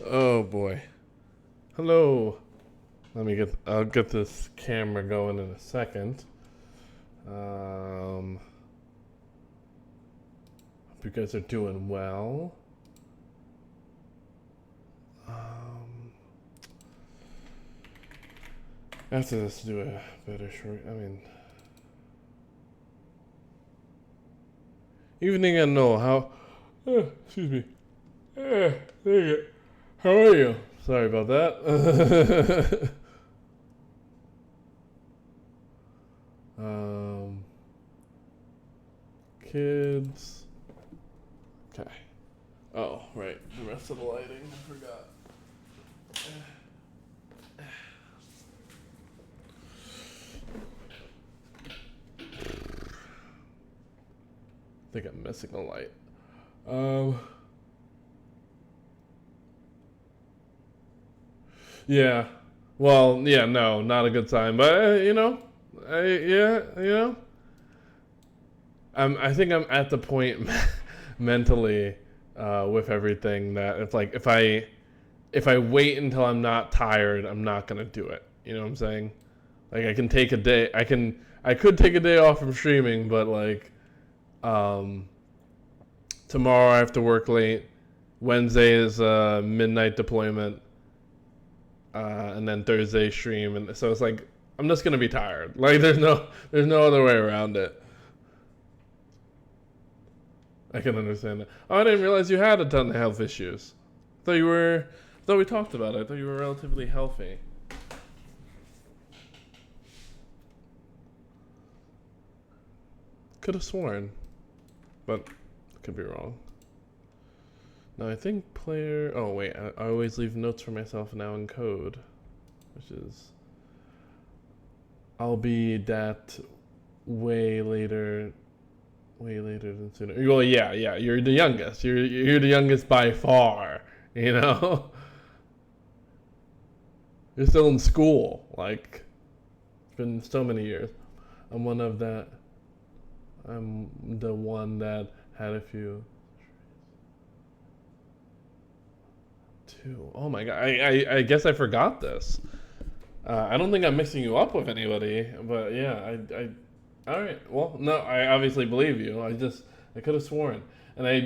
Oh boy. Hello. I'll get this camera going in a second. Hope you guys are doing well. After this, do a better short. Evening and no. How? Excuse me. There you go. How are you? Sorry about that. Kids. Okay. Oh, right. The rest of the lighting. I forgot. I think I'm missing a light. Yeah. Well, yeah, no, not a good sign. But I think I'm at the point mentally with everything that it's like if I wait until I'm not tired, I'm not gonna do it. You know what I'm saying? Like I can take a day. I could take a day off from streaming, but like um, tomorrow I have to work late. Wednesday is midnight deployment, and then Thursday stream, and so it's like I'm just gonna be tired. Like there's no other way around it. I can understand that. Oh, I didn't realize you had a ton of health issues. I thought we talked about it. I thought you were relatively healthy. Could have sworn, but could be wrong. Now I think player. Oh wait, I always leave notes for myself now in code, which is. I'll be that way later. Way later than sooner. Well, yeah. You're the youngest. You're the youngest by far. You know. You're still in school. Like, it's been so many years. I'm one of that. I'm the one that had a few. Two. Oh my god. I guess I forgot this. I don't think I'm mixing you up with anybody, but yeah, all right. Well, no, I obviously believe you. I could have sworn, and I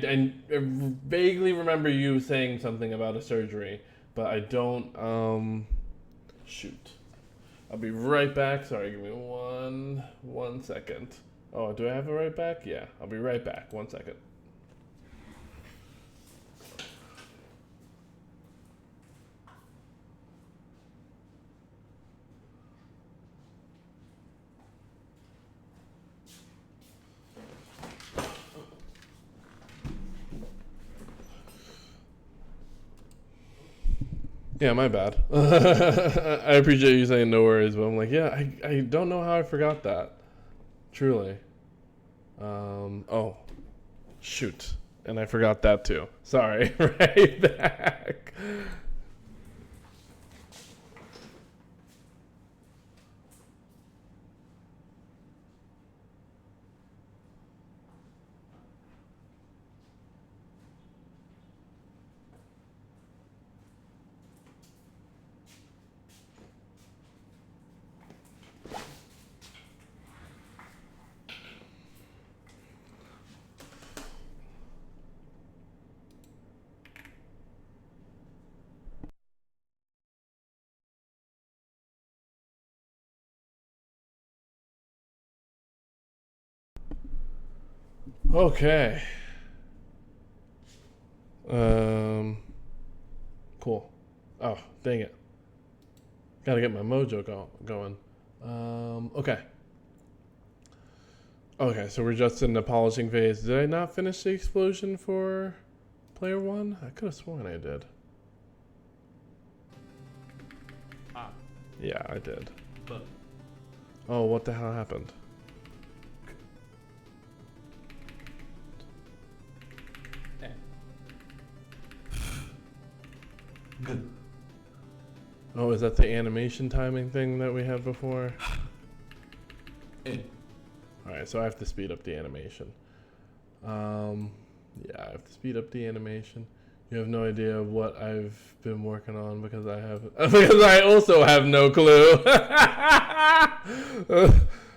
vaguely remember you saying something about a surgery, but I don't. Shoot. I'll be right back. Sorry, give me one second. Oh, do I have it right back? Yeah, I'll be right back. 1 second. Yeah, my bad. I appreciate you saying no worries, but I'm like, yeah, I don't know how I forgot that. Truly. Oh, shoot. And I forgot that too. Sorry. Right back. Okay. Um, cool. Oh, dang it. Gotta get my mojo going. Okay. Okay, so we're just in the polishing phase. Did I not finish the explosion for player one? I could have sworn I did. Ah, Yeah, I did. but Oh, what the hell happened? eh. Good. Oh, is that the animation timing thing that we had before? Eh. Alright, so I have to speed up the animation. Yeah, I have to speed up the animation. You have no idea what I've been working on because because I also have no clue.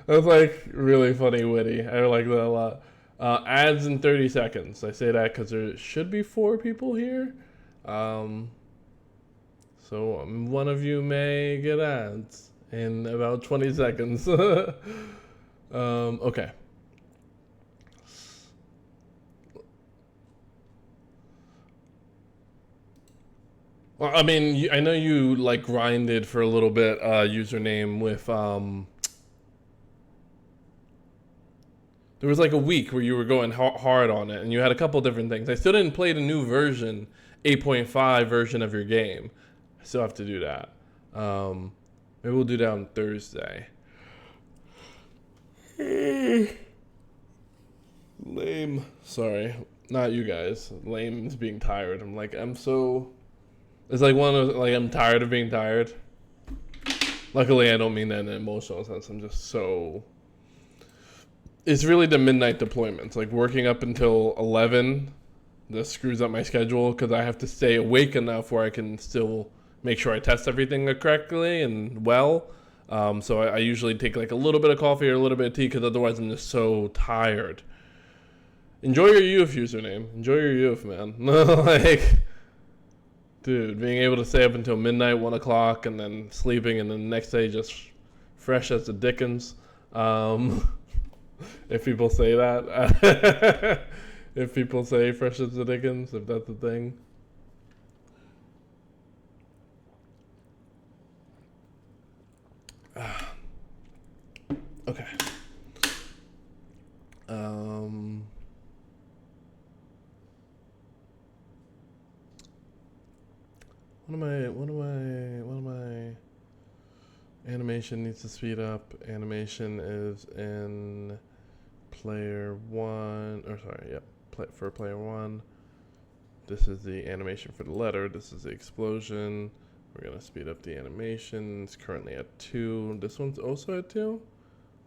That's like really funny, witty. I like that a lot. Ads in 30 seconds. I say that because there should be 4 people here. So one of you may get ads in about 20 seconds. Okay. Well, I mean, I know you like grinded for a little bit username with there was like a week where you were going hard on it and you had a couple different things. I still didn't play the new version, 8.5 version of your game. I still have to do that. Maybe we'll do that on Thursday. Lame. Sorry. Not you guys. Lame is being tired. It's like I'm tired of being tired. Luckily, I don't mean that in an emotional sense. I'm just so. It's really the midnight deployments. Like working up until 11, this screws up my schedule because I have to stay awake enough where I can still make sure I test everything correctly and well. So I usually take like a little bit of coffee or a little bit of tea because otherwise I'm just so tired. Enjoy your youth, username. Enjoy your youth, man. Like. Dude, being able to stay up until midnight, 1 o'clock, and then sleeping, and then the next day just fresh as the Dickens. If people say that. If people say fresh as the Dickens, if that's the thing. Okay. What am I? Animation needs to speed up. Animation is in player 1, or sorry, yep, for player 1. This is the animation for the letter. This is the explosion. We're gonna speed up the animation. It's currently at 2. This one's also at 2?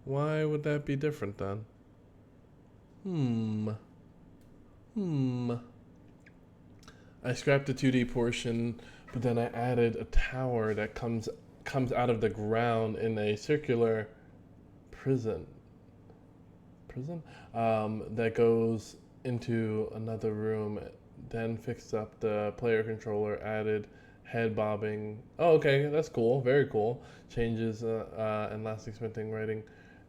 Why would that be different then? I scrapped the 2D portion, but then I added a tower that comes out of the ground in a circular prism that goes into another room. Then fixed up the player controller, added head bobbing. Oh, okay, that's cool. Very cool. Changes and lasting sprinting, writing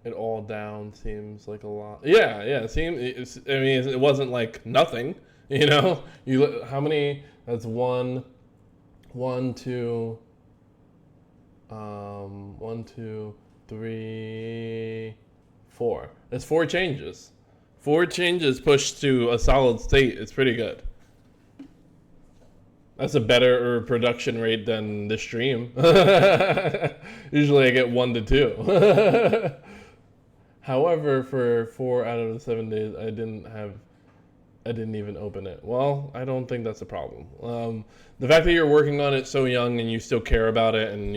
it all down seems like a lot. Yeah. It wasn't like nothing. You know, how many? That's 1, 2, 1, 2, 3, 4. That's 4 changes. 4 changes pushed to a solid state. It's pretty good. That's a better production rate than the stream. Usually I get 1 to 2. However, for 4 out of the 7 days, I didn't even open it. Well, I don't think that's a problem. The fact that you're working on it so young and you still care about it, and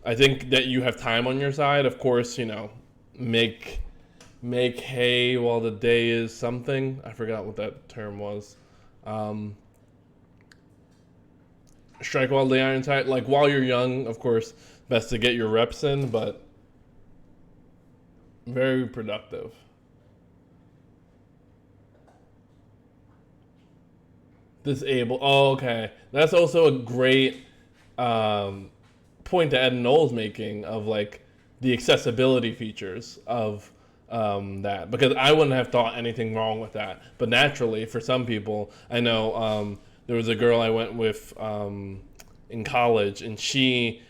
I think that you have time on your side. Of course, make hay while the day is something. I forgot what that term was. Strike while the iron's hot. Like while you're young, of course, best to get your reps in, but very productive. Disable. Oh, okay. That's also a great point that Ed Knoll's making of like the accessibility features of that, because I wouldn't have thought anything wrong with that. But naturally, for some people, I know there was a girl I went with in college, and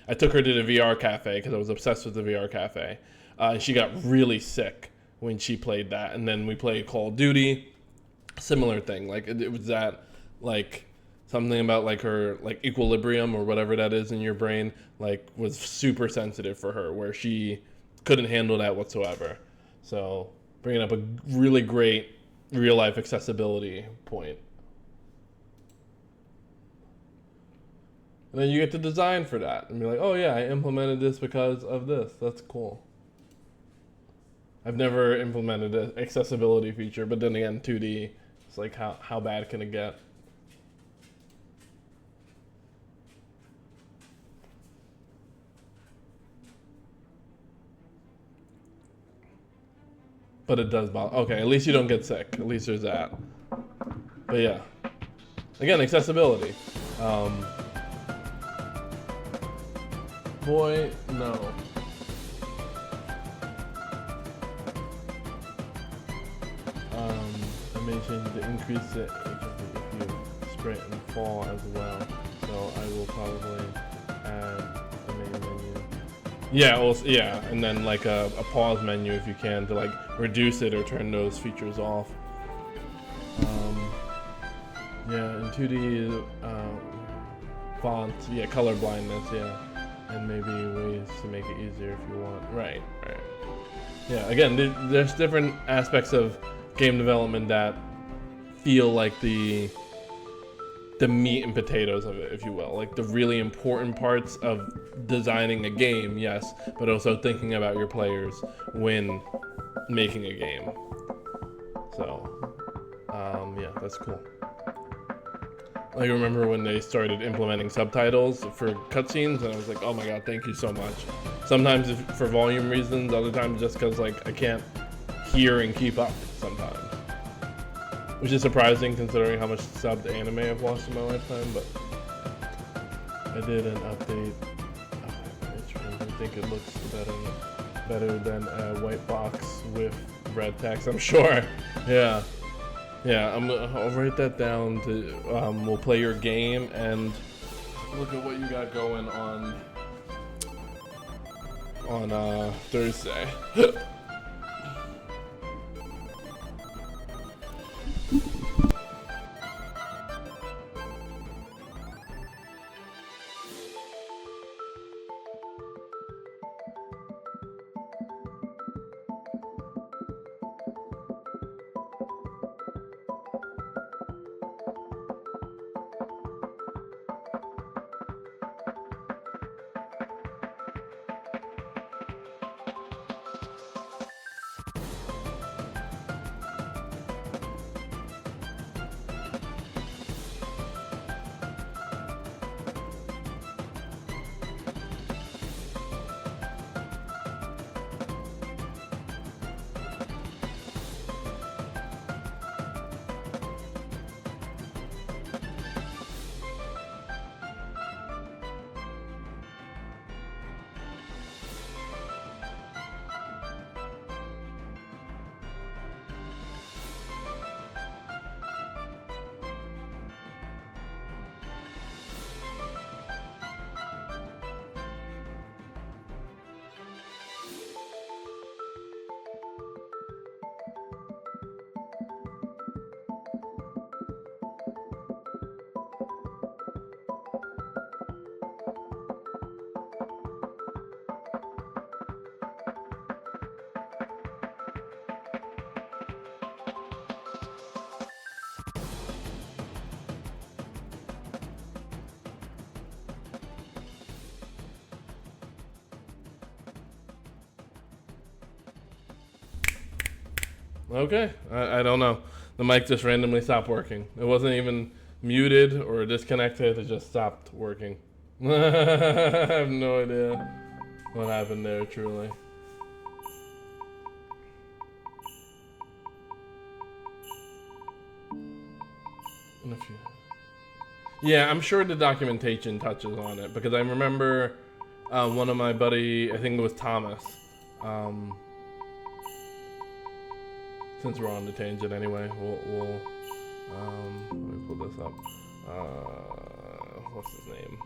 I took her to the VR cafe because I was obsessed with the VR cafe. She got really sick when she played that, and then we played Call of Duty. Similar thing, like it was that. Like something about like her like equilibrium or whatever that is in your brain like was super sensitive for her, where she couldn't handle that whatsoever. So bringing up a really great real life accessibility point. And then you get to design for that and be like, oh yeah, I implemented this because of this. That's cool. I've never implemented an accessibility feature, but then again, 2D, it's like how bad can it get? But it does bother. Okay, at least you don't get sick. At least there's that. But yeah. Again, accessibility. Boy, no. I mentioned to increase it if you sprint and fall as well. So I will probably add the main menu. Yeah, also, yeah, and then like a pause menu if you can to like reduce it or turn those features off. Yeah, in 2D, font, yeah, color blindness, yeah, and maybe ways to make it easier if you want. Right. Yeah, again, there's different aspects of game development that feel like the meat and potatoes of it, if you will, like the really important parts of designing a game, yes, but also thinking about your players when making a game. So, yeah, that's cool. Like, I remember when they started implementing subtitles for cutscenes, and I was like, oh my god, thank you so much. Sometimes for volume reasons, other times just because like I can't hear and keep up sometimes. Which is surprising considering how much subbed anime I've watched in my lifetime, but I did an update. I think it looks better than a white box with red text, I'm sure. Yeah, I'll write that down to, we'll play your game and look at what you got going on Thursday. Okay, I don't know. The mic just randomly stopped working. It wasn't even muted or disconnected, it just stopped working. I have no idea what happened there, truly. Yeah, I'm sure the documentation touches on it, because I remember one of my buddy, I think it was Thomas, since we're on the tangent anyway, we'll let me pull this up. What's his name?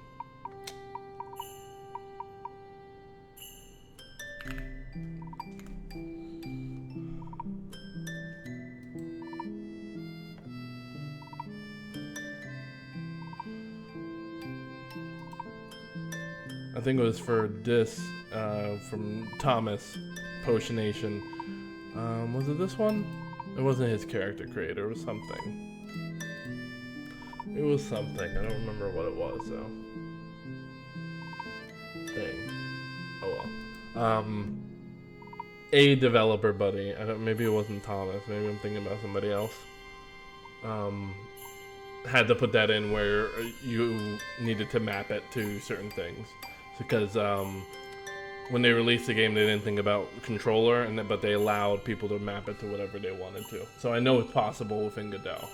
I think it was for this, from Thomas, Potion Nation. Was it this one? It wasn't his character creator, it was something. It was something, I don't remember what it was, though. Dang. Oh well. A developer buddy, maybe it wasn't Thomas, maybe I'm thinking about somebody else. Had to put that in where you needed to map it to certain things. Because when they released the game, they didn't think about controller, but they allowed people to map it to whatever they wanted to. So I know it's possible within Godot.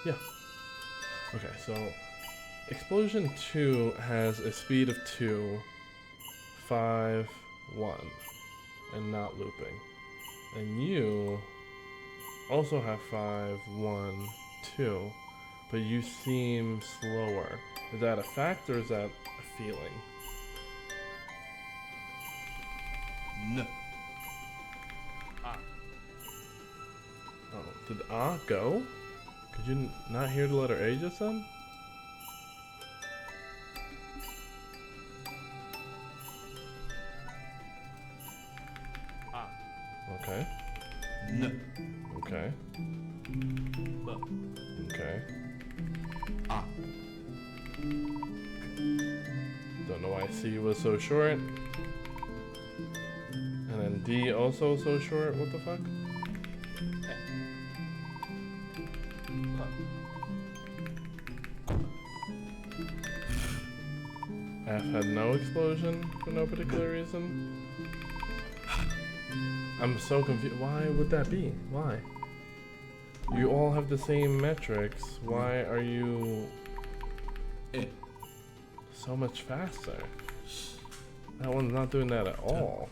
Yeah. Okay, so Explosion 2 has a speed of 2, 5, 1, and not looping. And you also have 5, 1, 2, but you seem slower. Is that a fact or is that a feeling? N. Ah. Oh, did go? Could you not hear the letter A just then? Ah. Okay. N. Okay. B. Okay. Ah. Don't know why C was so short. And then D also so short. What the fuck? F had no explosion for no particular reason. I'm so confused. Why would that be? Why? You all have the same metrics. Why are you so much faster? That one's not doing that at all.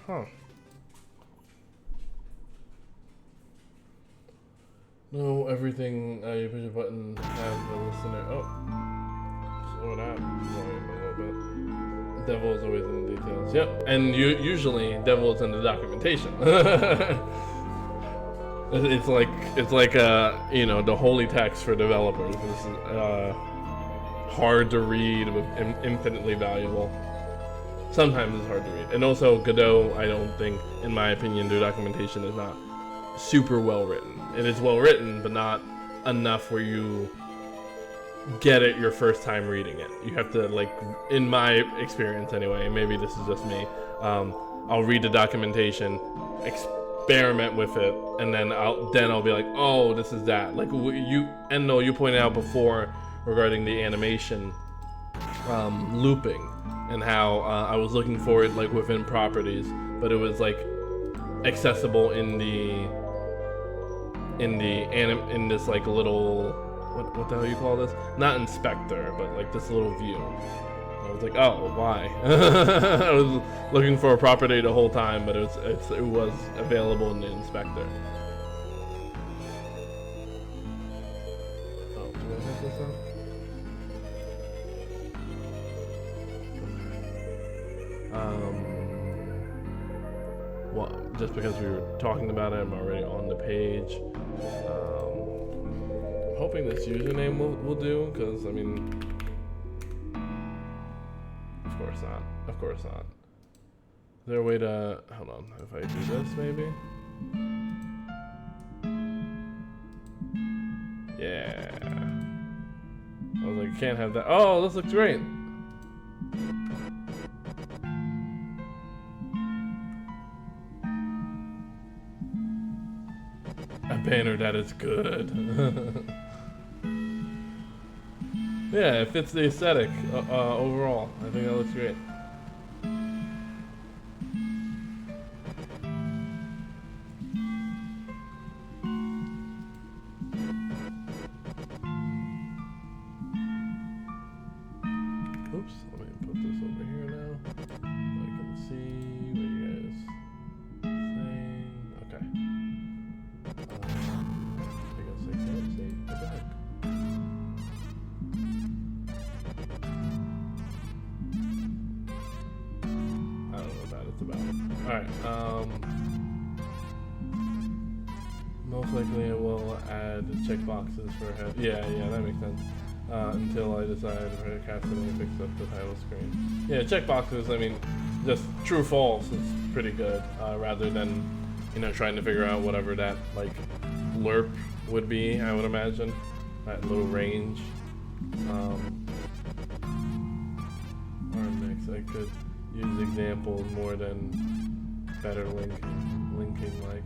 Huh. No, everything you push a button has the listener. Oh, slow it out. Volume a little bit. Devil is always in the details. Yep, and usually devil is in the documentation. It's like you know, the holy text for developers. This is hard to read but infinitely valuable. Sometimes it's hard to read, and also Godot, I don't think, in my opinion, the documentation is not super well written. It is well written, but not enough where you get it your first time reading it. You have to, like, in my experience anyway, maybe this is just me, I'll read the documentation, experiment with it, and then I'll be like, oh, this is that. Like you pointed out before regarding the animation looping and how I was looking for it like within properties, but it was like accessible in this like little what the hell you call this? Not inspector, but like this little view. I was like, oh, why? I was looking for a property the whole time, but it was available in the inspector. Oh, do I have this up? Well, just because we were talking about it, I'm already on the page. I'm hoping this username will do, because I mean, of course not. Of course not. Is there a way to hold on? If I do this, maybe. Yeah. I was like, I can't have that. Oh, this looks great. A banner that is good. Yeah, it fits the aesthetic overall. I think that looks great. Oops, let me put this over here now so I can see what you guys saying. Okay. I guess I can't see. What the heck? I don't know what that is about. Alright, most likely I will add checkboxes for head. Yeah, that makes sense. Until I decide if I cast it and fix up the title screen. Yeah, checkboxes, I mean, just true false is pretty good, rather than, you know, trying to figure out whatever that, like, lerp would be, I would imagine. That little range. Or mix, I could use examples more than better linking like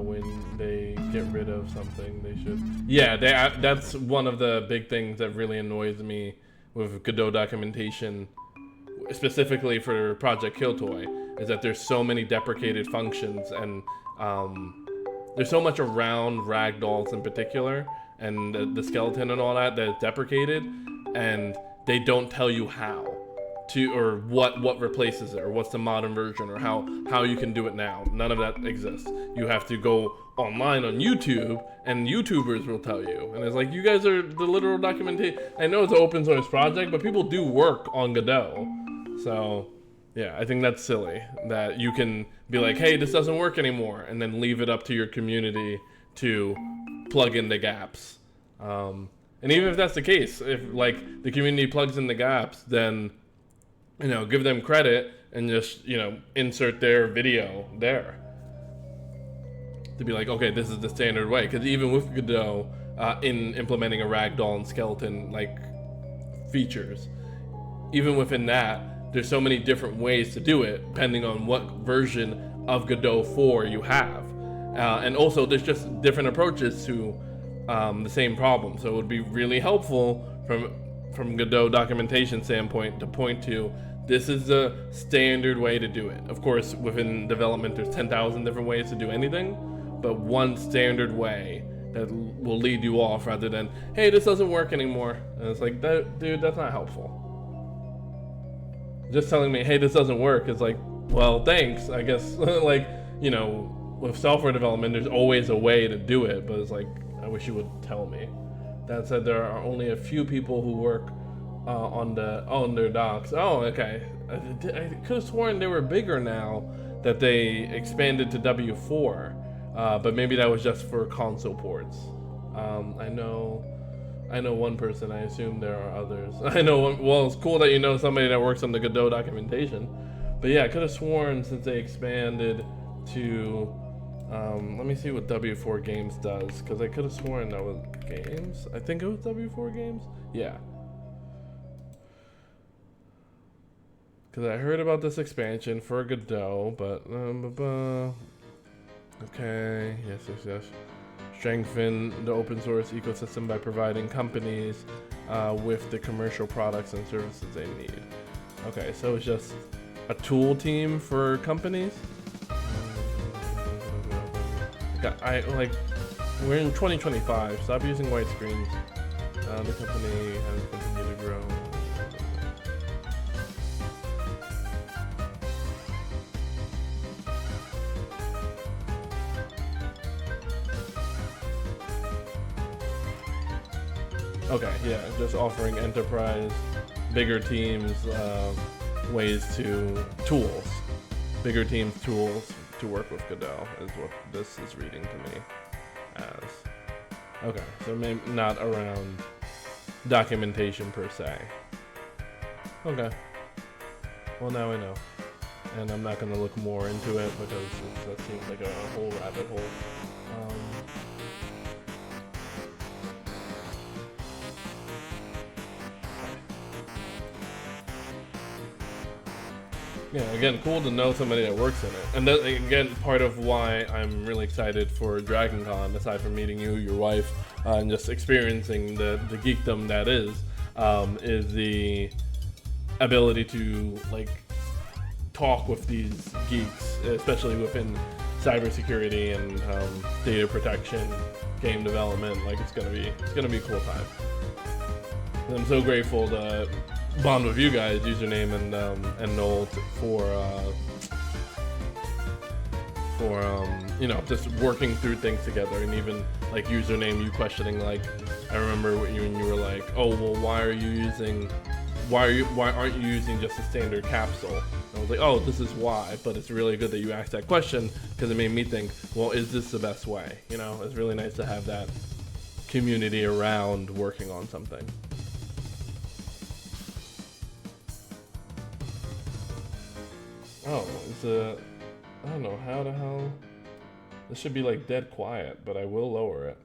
when they get rid of something they should. Yeah, that's one of the big things that really annoys me with Godot documentation, specifically for Project Kill Toy, is that there's so many deprecated functions, and there's so much around ragdolls in particular, and the skeleton and all that is deprecated, and they don't tell you how to, or what replaces it, or what's the modern version, or how you can do it now. None of that exists. You have to go online on YouTube, and YouTubers will tell you. And it's like, you guys are the literal documentation. I know it's an open source project, but people do work on Godot. So yeah, I think that's silly that you can be like, hey, this doesn't work anymore, and then leave it up to your community to plug in the gaps. And even if that's the case, if like the community plugs in the gaps, then, you know, give them credit and just, you know, insert their video there to be like, okay, this is the standard way. Because even with Godot, in implementing a ragdoll and skeleton like features, even within that, there's so many different ways to do it depending on what version of Godot 4 you have, and also there's just different approaches to the same problem. So it would be really helpful from Godot documentation standpoint to point to, this is the standard way to do it. Of course, within development, there's 10,000 different ways to do anything, but one standard way that will lead you off, rather than, hey, this doesn't work anymore. And it's like, that, dude, that's not helpful. Just telling me, hey, this doesn't work, is like, well, thanks, I guess. Like, you know, with software development, there's always a way to do it, but it's like, I wish you would tell me. That said, there are only a few people who work on their docs. Oh, okay. I could have sworn they were bigger now that they expanded to W4, but maybe that was just for console ports. I know one person. I assume there are others. I know one. Well, it's cool that you know somebody that works on the Godot documentation. But yeah, I could have sworn since they expanded to, let me see what W4 Games does, because I could have sworn that was Games. I think it was W4 Games. Yeah. Because I heard about this expansion for Godot, but okay, yes. Strengthen the open source ecosystem by providing companies with the commercial products and services they need. Okay, so it's just a tool team for companies. We're in 2025. Stop using white screens. The company has continued to grow. Okay, yeah, just offering enterprise, bigger teams, ways to, tools. Bigger teams, tools to work with Godot is what this is reading to me as. Okay, so maybe not around documentation per se. Okay. Well, now I know. And I'm not going to look more into it because that seems like a whole rabbit hole. Yeah, again, cool to know somebody that works in it. And that, again, part of why I'm really excited for DragonCon, aside from meeting you, your wife, and just experiencing the geekdom that is the ability to, like, talk with these geeks, especially within cybersecurity and data protection, game development. Like, it's gonna be a cool time. And I'm so grateful to bond with you guys, username and Noel, for you know, just working through things together. And even like username, you questioning, like, I remember when you were like, oh well, why aren't you using just a standard capsule? And I was like, oh, this is why. But it's really good that you asked that question, because it made me think, well, is this the best way? You know, it's really nice to have that community around working on something. Oh, I don't know how the hell. This should be like dead quiet, but I will lower it.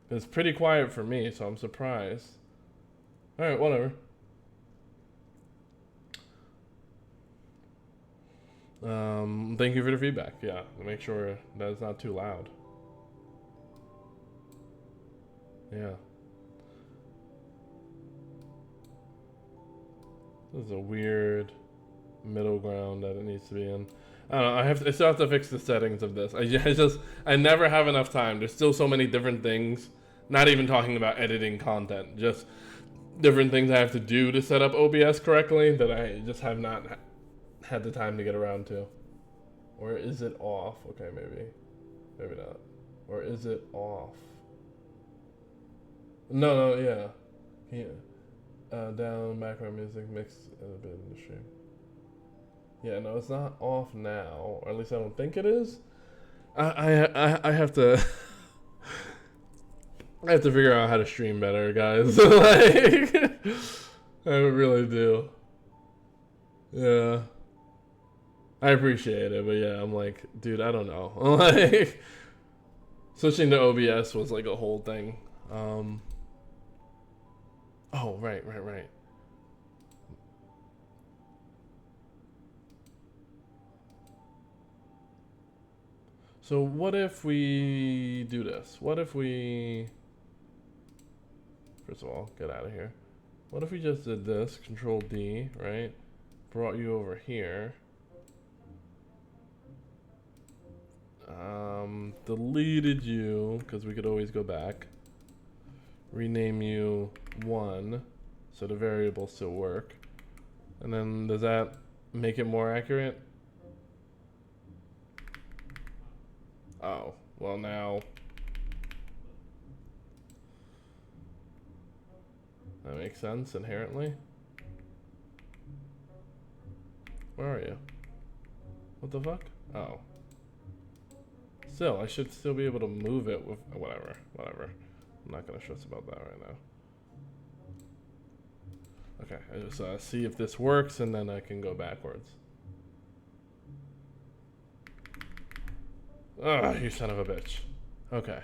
It's pretty quiet for me, so I'm surprised. Alright, whatever. Thank you for the feedback. Yeah, make sure that it's not too loud. Yeah. This is a weird middle ground that it needs to be in. I don't know. I still have to fix the settings of this. I never have enough time. There's still so many different things. Not even talking about editing content. Just different things I have to do to set up OBS correctly that I just have not had the time to get around to. Or is it off? Okay, maybe not. Or is it off? No, yeah. Down background music mixed a bit in the stream. Yeah, no, it's not off now, or at least I don't think it is. I have to I have to figure out how to stream better, guys. Like, I really do. Yeah, I appreciate it, but yeah, I'm like, dude, I don't know. Like, switching to OBS was like a whole thing. Oh, right. So what if we do this? What if we, first of all, get out of here. What if we just did this, Control D, right? Brought you over here. Deleted you, because we could always go back. Rename you 1, so the variables still work. And then does that make it more accurate? Oh, well now. That makes sense inherently. Where are you? What the fuck? Oh. Still, I should still be able to move it with whatever. I'm not gonna stress about that right now. Okay, I just see if this works and then I can go backwards. Ah, you son of a bitch. Okay.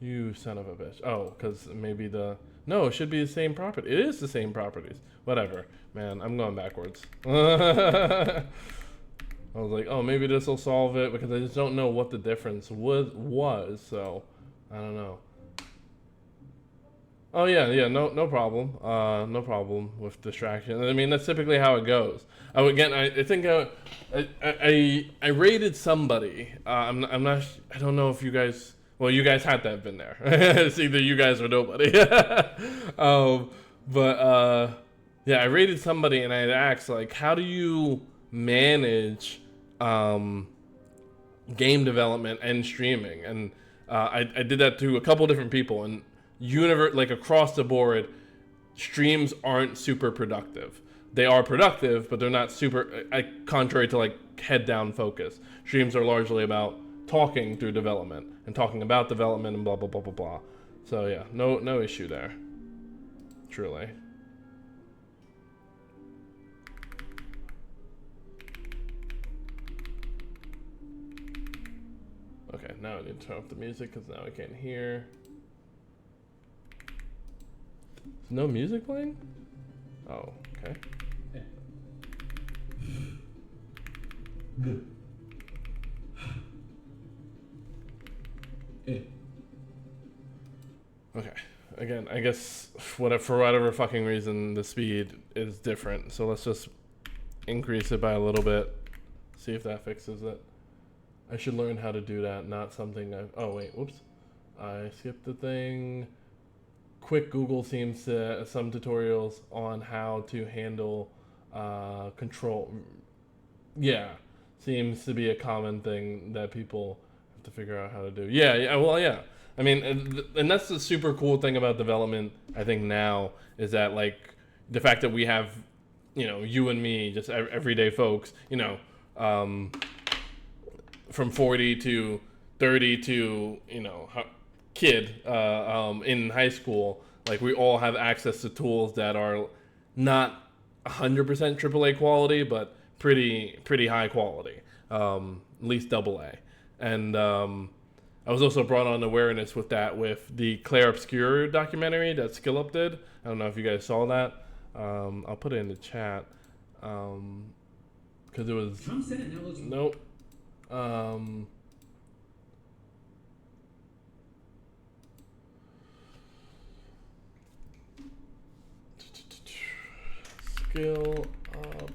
You son of a bitch. Oh, because maybe the... No, it should be the same property. It is the same properties. Whatever. Man, I'm going backwards. I was like, oh, maybe this will solve it, because I just don't know what the difference was, so I don't know. Oh yeah, no problem. No problem with distraction. I mean, that's typically how it goes. Again, I think I rated somebody. I'm not. I don't know if you guys. Well, you guys had to have been there. It's either you guys or nobody. Yeah, I rated somebody and I had asked, like, how do you manage game development and streaming? And I did that to a couple different people, and like across the board, streams aren't super productive. They are productive, but they're not super, contrary to like head down focus. Streams are largely about talking through development and talking about development and blah blah blah blah blah. So yeah, no issue there. Truly. Okay, now I need to turn off the music because now I can't hear. No music playing? Oh, okay. Okay. Again, I guess for whatever fucking reason the speed is different. So let's just increase it by a little bit. See if that fixes it. I should learn how to do that, not something oh wait, whoops. I skipped the thing. Quick Google seems to some tutorials on how to handle control. Yeah, seems to be a common thing that people have to figure out how to do. Yeah, well, yeah. I mean, and that's the super cool thing about development, I think now, is that like the fact that we have, you and me, just everyday folks, from 40 to 30 to, kid in high school, like we all have access to tools that are not 100% AAA quality, but pretty high quality, at least AA. And I was also brought on awareness with that with the Claire Obscure documentary that SkillUp did. I don't know if you guys saw that. I'll put it in the chat because it was Trump said it. Now looks nope. skill up,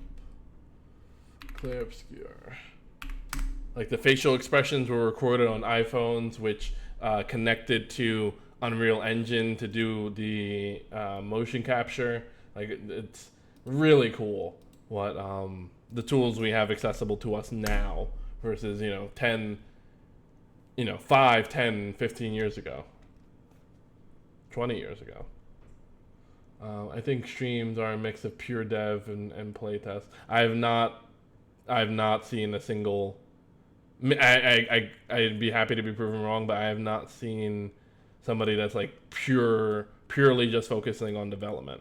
clear obscure. Like the facial expressions were recorded on iPhones, which connected to Unreal Engine to do the motion capture. Like it's really cool what the tools we have accessible to us now versus 5, 10, 15 years ago, 20 years ago. I think streams are a mix of pure dev and playtest. I have not seen a single. I'd be happy to be proven wrong, but I have not seen somebody that's like purely just focusing on development.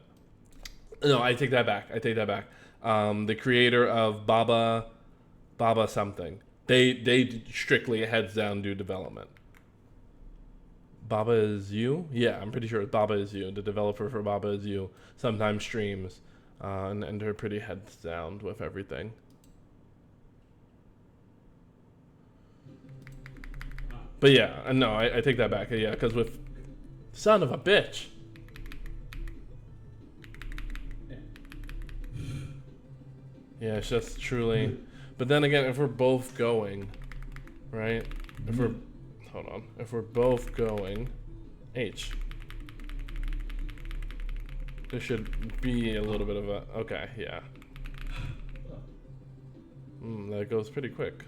No, I take that back. The creator of Baba something. They strictly heads down do development. Baba Is You? Yeah, I'm pretty sure it's Baba Is You. The developer for Baba Is You sometimes streams, and they're pretty heads down with everything. But yeah, no, I take that back. Yeah, because with son of a bitch. Yeah, it's just truly. But then again, if we're both going, right? If we're both going, H. There should be a little bit of a. Okay, yeah. That goes pretty quick.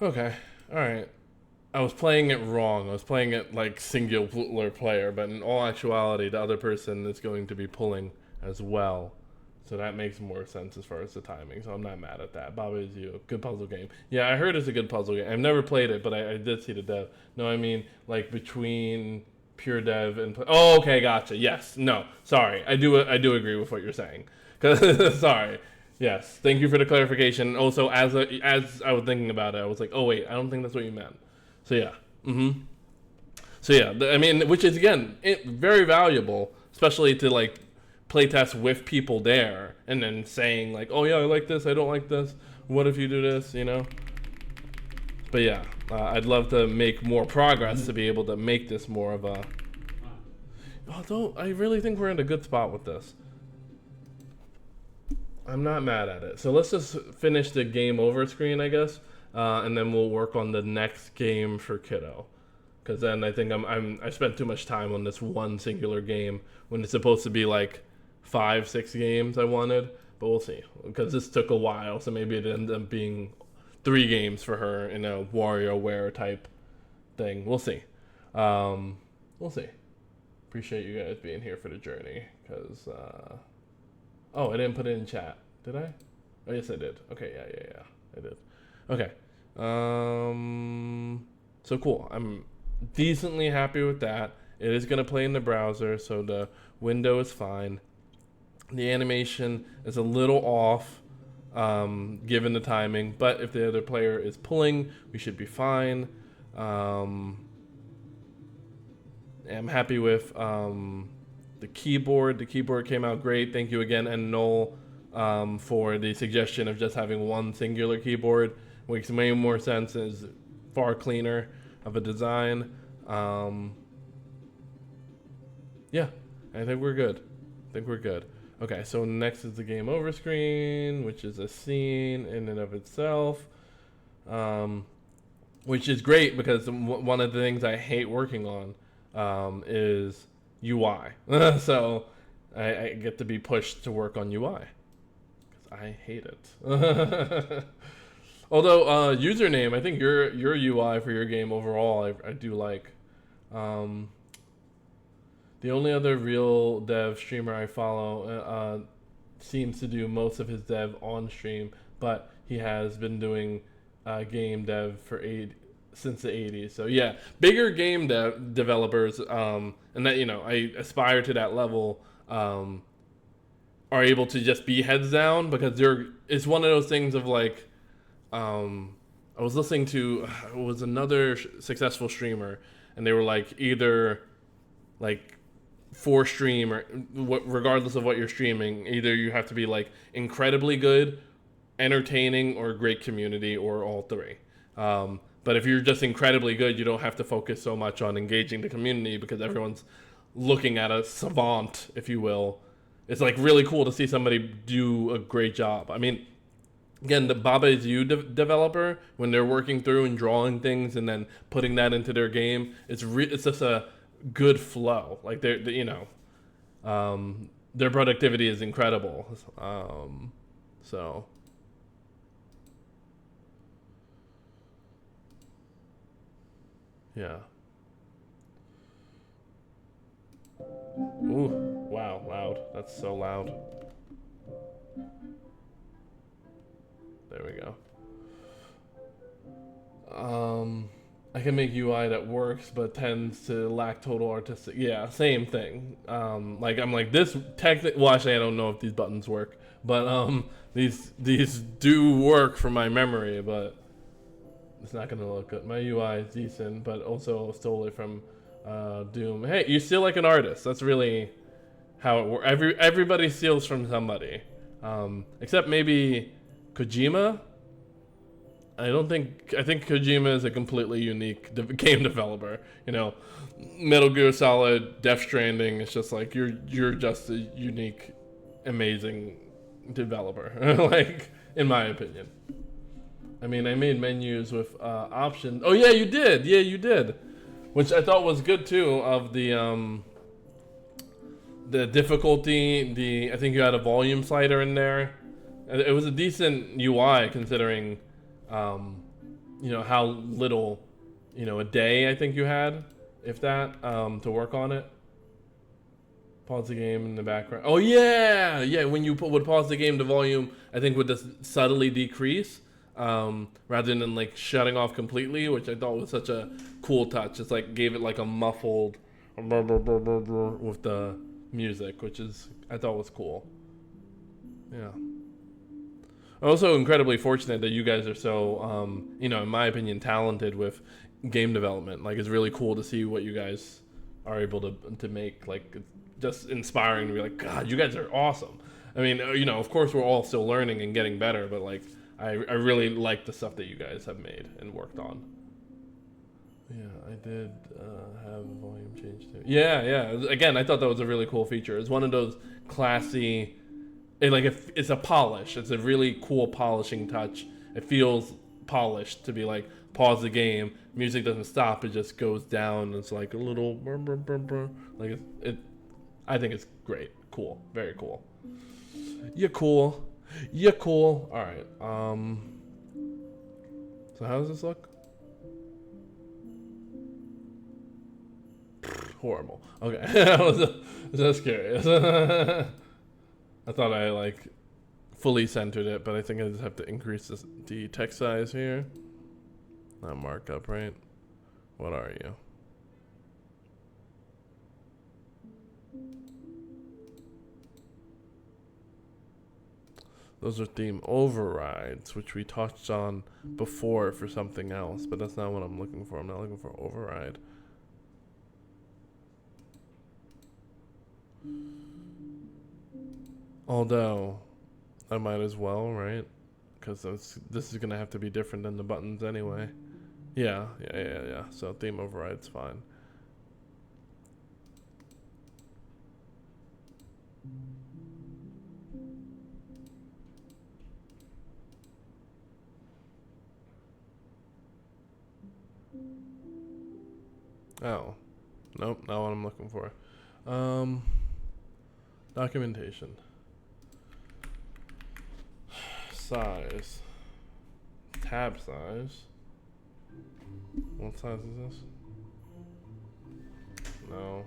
Okay, alright. I was playing it wrong. I was playing it like singular player, but in all actuality, the other person is going to be pulling as well. So that makes more sense as far as the timing. So I'm not mad at that. Baba Is You, good puzzle game. Yeah, I heard it's a good puzzle game. I've never played it, but I did see the dev. No, I mean like between pure dev and oh, okay, gotcha. Yes, no, sorry. I do agree with what you're saying. Sorry. Yes, thank you for the clarification. Also, as I was thinking about it, I was like, oh wait, I don't think that's what you meant. So yeah, So yeah, I mean, which is again very valuable, especially to like playtest with people there, and then saying like, oh yeah, I like this, I don't like this. What if you do this? But yeah, I'd love to make more progress to be able to make this more of a. Although I really think we're in a good spot with this. I'm not mad at it. So let's just finish the game over screen, I guess, and then we'll work on the next game for Kiddo. Because then I think I spent too much time on this one singular game when it's supposed to be like 5, 6 games I wanted. But we'll see. Because this took a while, so maybe it ended up being 3 games for her in a WarioWare type thing. We'll see. We'll see. Appreciate you guys being here for the journey. Because, oh, I didn't put it in chat. Did I? Oh, yes, I did. Okay, yeah. I did. Okay. So cool. I'm decently happy with that. It is going to play in the browser, so the window is fine. The animation is a little off, given the timing, but if the other player is pulling, we should be fine. I'm happy with the keyboard. The keyboard came out great. Thank you again, and Noel, for the suggestion of just having one singular keyboard. Makes way more sense. Is far cleaner of a design. Yeah, I think we're good. Okay, so next is the game over screen, which is a scene in and of itself, which is great because one of the things I hate working on is UI. So I get to be pushed to work on UI because I hate it. Although username, I think your UI for your game overall, I do like. The only other real dev streamer I follow seems to do most of his dev on stream, but he has been doing game dev since the 80s. So yeah, bigger game developers, and that I aspire to that level, are able to just be heads down because it's one of those things of like, I was listening to it was another successful streamer, and they were like either like for stream or regardless of what you're streaming, either you have to be like incredibly good, entertaining, or great community, or all three. But if you're just incredibly good, you don't have to focus so much on engaging the community because everyone's looking at a savant, if you will. It's like really cool to see somebody do a great job. I mean, again, the Baba is You developer, when they're working through and drawing things and then putting that into their game, it's just a good flow. Like their productivity is incredible. So yeah. Ooh, wow, loud. That's so loud. There we go. I can make UI that works, but tends to lack total artistic. Yeah, same thing. Like I'm like this well, actually, I don't know if these buttons work, but these do work for my memory, but it's not gonna look good. My UI is decent, but also stole it from Doom. Hey, you steal like an artist. That's really how it works. Everybody steals from somebody, except maybe Kojima. I think Kojima is a completely unique game developer. You know, Metal Gear Solid, Death Stranding. It's just like you're just a unique, amazing developer. Like in my opinion. I mean, I made menus with options. Oh yeah, you did. Yeah, you did. Which I thought was good too. Of the difficulty. I think you had a volume slider in there. It was a decent UI considering, how little, a day I think you had, if that, to work on it. Pause the game in the background. Oh yeah, yeah. When you would pause the game, the volume I think would just subtly decrease, rather than like shutting off completely, which I thought was such a cool touch. It's like gave it like a muffled with the music, which I thought was cool. Yeah. I'm also incredibly fortunate that you guys are so, in my opinion, talented with game development. Like, it's really cool to see what you guys are able to make. Like, it's just inspiring to be like, God, you guys are awesome. I mean, of course, we're all still learning and getting better, but like, I really like the stuff that you guys have made and worked on. Yeah, I did have volume change too. Yeah, yeah. Again, I thought that was a really cool feature. It's one of those classy. It's a polish. It's a really cool polishing touch. It feels polished to be like pause the game. Music doesn't stop. It just goes down. It's like a little like it. I think it's great. Cool. Very cool. You're cool. You're cool. All right. So how does this look? Horrible. Okay. I was just curious. I thought I like fully centered it, but I think I just have to increase the text size here. Not markup, right? What are you? Those are theme overrides, which we touched on before for something else, but that's not what I'm looking for. I'm not looking for override. Although, I might as well, right? Because this is going to have to be different than the buttons anyway. Yeah. So theme override's fine. Oh. Nope, not what I'm looking for. Documentation. Size. Tab size. What size is this? No.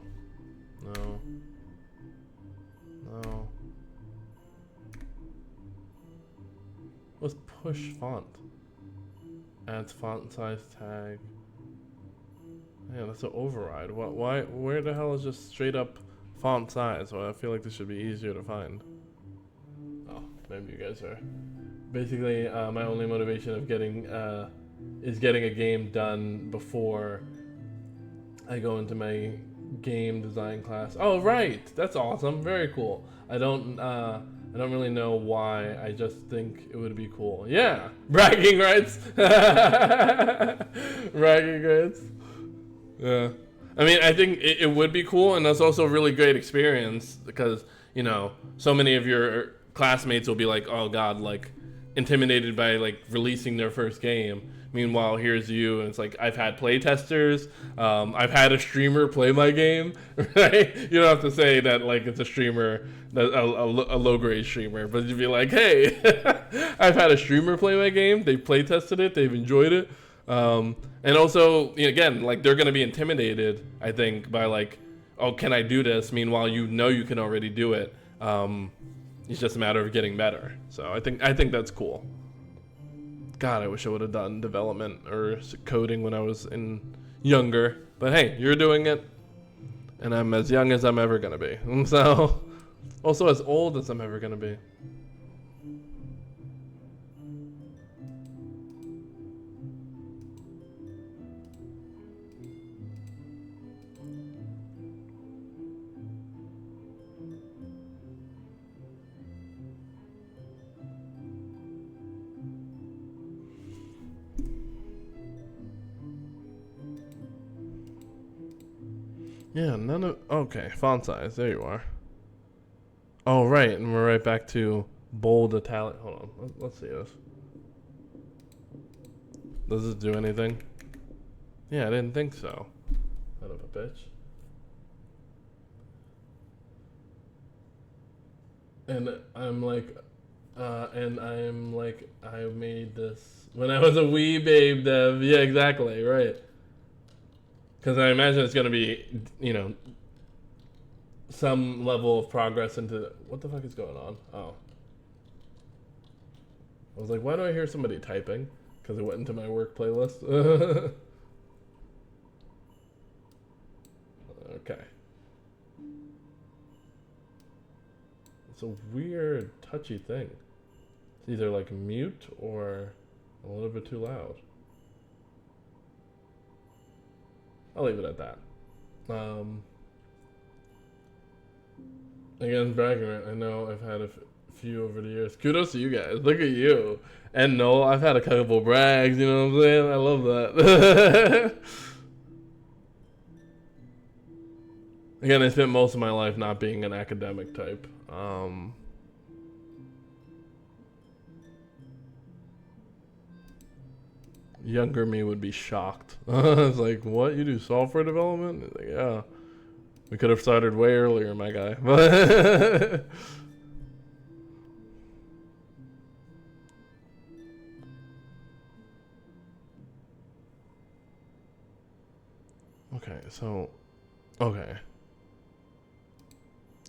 What's push font? Adds font size tag. Yeah, that's an override. Why? Where the hell is just straight up font size? Well, I feel like this should be easier to find. Oh, maybe you guys are. Basically, my only motivation of getting is getting a game done before I go into my game design class. Oh, right. That's awesome. Very cool. I don't really know why. I just think it would be cool. Yeah. Bragging rights. Bragging rights. Yeah. I mean, I think it would be cool, and that's also a really great experience because, so many of your classmates will be like, oh God, like intimidated by like releasing their first game. Meanwhile, here's you, and it's like, I've had play testers, I've had a streamer play my game, right? You don't have to say that like it's a streamer, a low-grade streamer, but you'd be like, hey, I've had a streamer play my game, they play tested it, they've enjoyed it. And also, again, like they're going to be intimidated, I think, by like, oh, can I do this? Meanwhile, you can already do it. It's just a matter of getting better. So I think that's cool. God, I wish I would have done development or coding when I was younger. But hey, you're doing it, and I'm as young as I'm ever gonna be. And so, also as old as I'm ever gonna be. Yeah, okay, font size, there you are. Oh, right, and we're right back to bold italic. Hold on, let's see this. Does this do anything? Yeah, I didn't think so. Son of a bitch. And I'm like, I made this when I was a wee babe dev. Yeah, exactly, right. Because I imagine it's going to be, some level of progress into... What the fuck is going on? Oh. I was like, why do I hear somebody typing? Because it went into my work playlist. Okay. It's a weird, touchy thing. It's either like mute or a little bit too loud. I'll leave it at that. Again, bragging right. I know I've had a few over the years. Kudos to you guys. Look at you. And no, I've had a couple brags, you know what I'm saying? I love that. Again, I spent most of my life not being an academic type. Younger me would be shocked. It's like, what? You do software development? It's like, yeah. We could have started way earlier, my guy. Okay, so... Okay.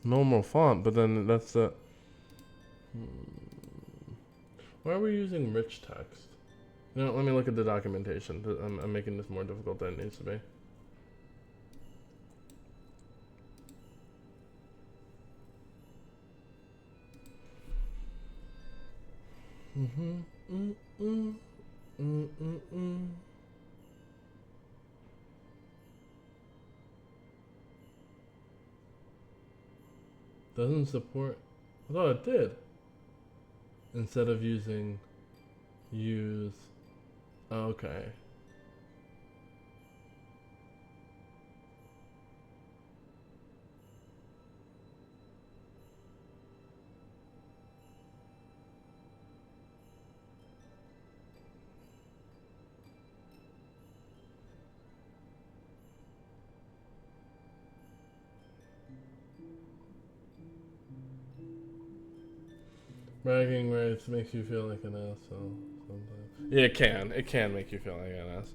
Normal font, but then that's the... Why are we using rich text? Let me look at the documentation. I'm making this more difficult than it needs to be. Doesn't support... I thought it did. Instead of using... Use... Okay. Bragging rights makes you feel like an asshole sometimes. Yeah, it can make you feel like an ass.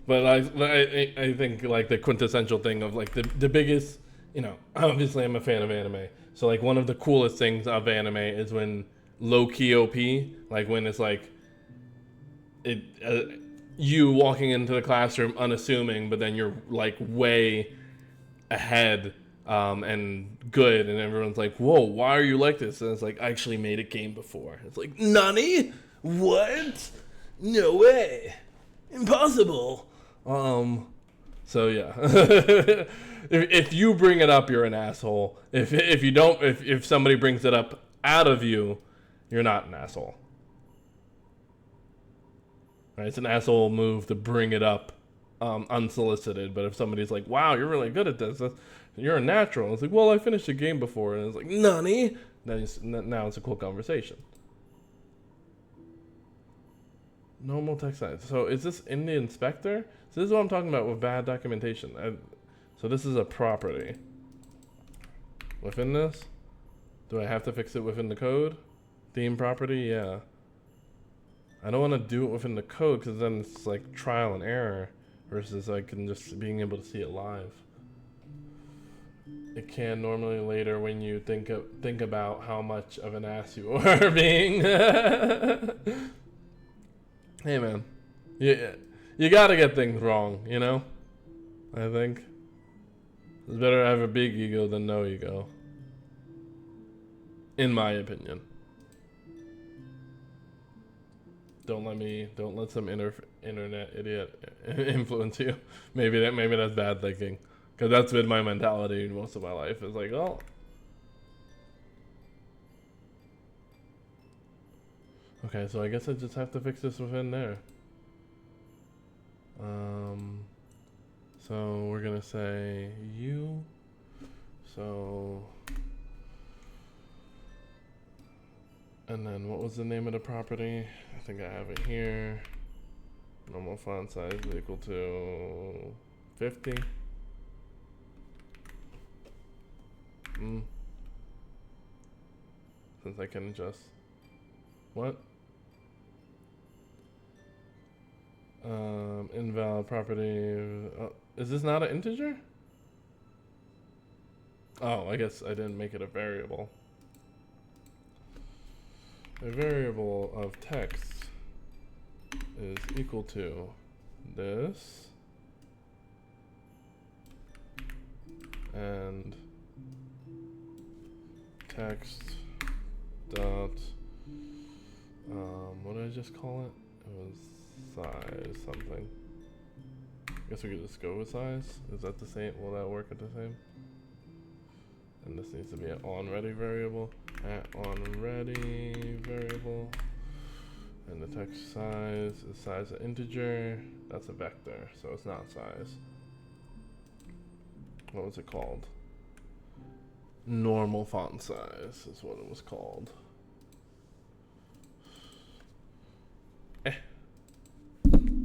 But I think like the quintessential thing of like the biggest, obviously I'm a fan of anime. So like one of the coolest things of anime is when low-key OP, like when it's like you walking into the classroom unassuming, but then you're like way ahead and good, and everyone's like, whoa, why are you like this? And it's like, I actually made a game before. It's like, Nani? What? No way. impossible. So yeah, if you bring it up, you're an asshole. If you don't, if somebody brings it up out of you, you're not an asshole. Right? It's an asshole move to bring it up unsolicited. But if somebody's like, "Wow, you're really good at this. You're a natural," it's like, "Well, I finished a game before," and it's like, "Nani?" Now it's a cool conversation. Normal text size. So is this in the inspector? So this is what I'm talking about with bad documentation. So this is a property. Within this, do I have to fix it within the code? Theme property, yeah. I don't want to do it within the code because then it's like trial and error versus I can just being able to see it live. It can normally later when you think about how much of an ass you are being. Hey man, you gotta get things wrong, you know? I think it's better to have a big ego than no ego, in my opinion. Don't let some internet idiot influence you. Maybe that's bad thinking, because that's been my mentality most of my life. It's like, oh. Okay, so I guess I just have to fix this within there. So we're gonna say you. So, and then what was the name of the property? I think I have it here. Normal font size is equal to 50. Since I can adjust. What? Invalid property. Is this not an integer? Oh, I guess I didn't make it a variable. A variable of text is equal to this and text dot what did I just call it? It was size something. I guess we could just go with size. Is that the same? Will that work at the same? And this needs to be an onReady variable. At onReady variable. And the text size is size of integer. That's a vector, so it's not size. What was it called? Normal font size is what it was called.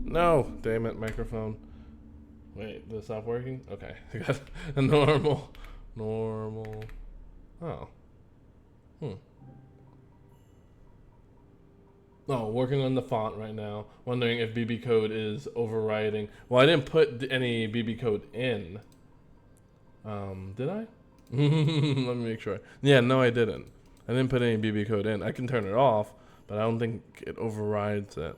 No, damn it, microphone. Wait, did it stop working? Okay, I got a normal. Oh. Oh, working on the font right now. Wondering if BBcode is overriding. Well, I didn't put any BBcode in. Did I? Let me make sure. Yeah, no, I didn't. I didn't put any BBcode in. I can turn it off, but I don't think it overrides it.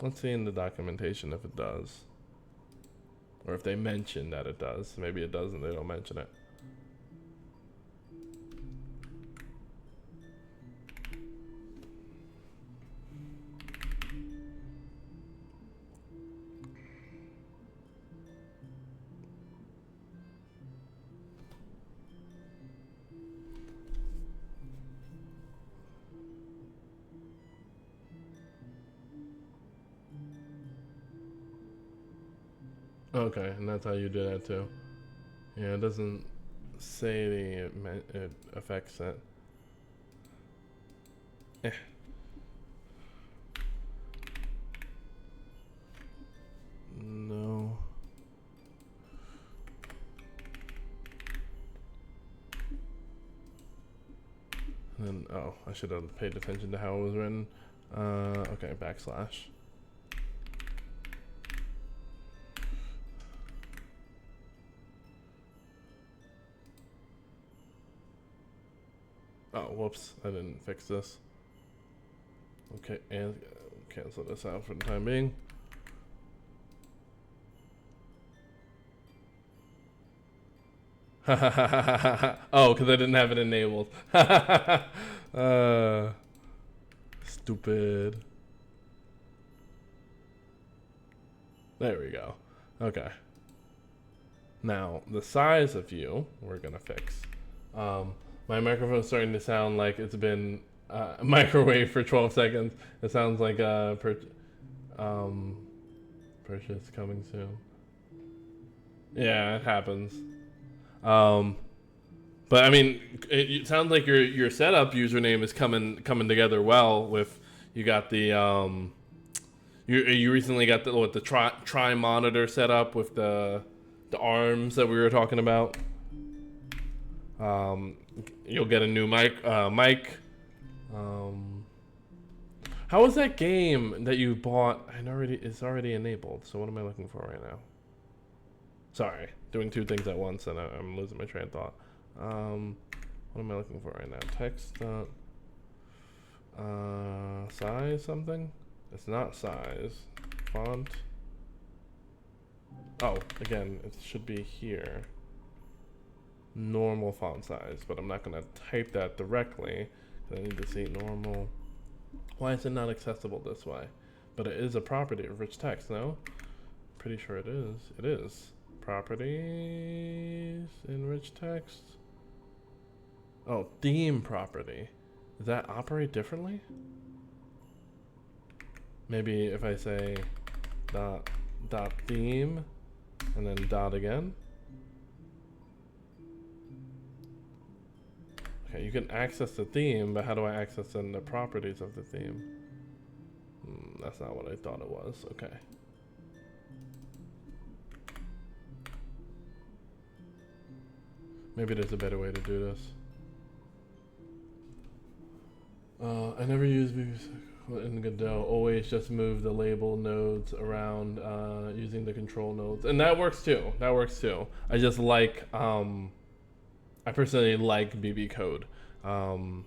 Let's see in the documentation if it does. Or if they mention that it does. Maybe it does and they don't mention it. Okay, and that's how you do that too. Yeah, it doesn't say it affects it. No. And then, oh, I should have paid attention to how it was written. Okay, backslash. Oh, whoops, I didn't fix this. Okay, and cancel this out for the time being. Oh, because I didn't have it enabled. Stupid. There we go. Okay. Now, the size of you, we're going to fix. My microphone's starting to sound like it's been microwave for 12 seconds. It sounds like purchase coming soon. Yeah, it happens. But I mean, it sounds like your setup username is coming together well. With you got the you recently got the tri monitor set up with the arms that we were talking about. You'll get a new mic. How was that game that you bought? It's already enabled. So what am I looking for right now? Sorry, doing two things at once, and I'm losing my train of thought. What am I looking for right now? Text. Size something? It's not size. Font. Oh, again, it should be here. Normal font size, but I'm not gonna type that directly. I need to see normal. Why is it not accessible this way? But it is a property of rich text, no? Pretty sure it is. It is. Properties in rich text. Oh, theme property. Does that operate differently? Maybe if I say dot theme and then dot again. Okay, you can access the theme, but how do I access then the properties of the theme? That's not what I thought it was. Okay. Maybe there's a better way to do this. I never use BBcode in Kiddo. Always just move the label nodes around using the control nodes, and that works too. That works too. I just like I personally like BBcode. I'm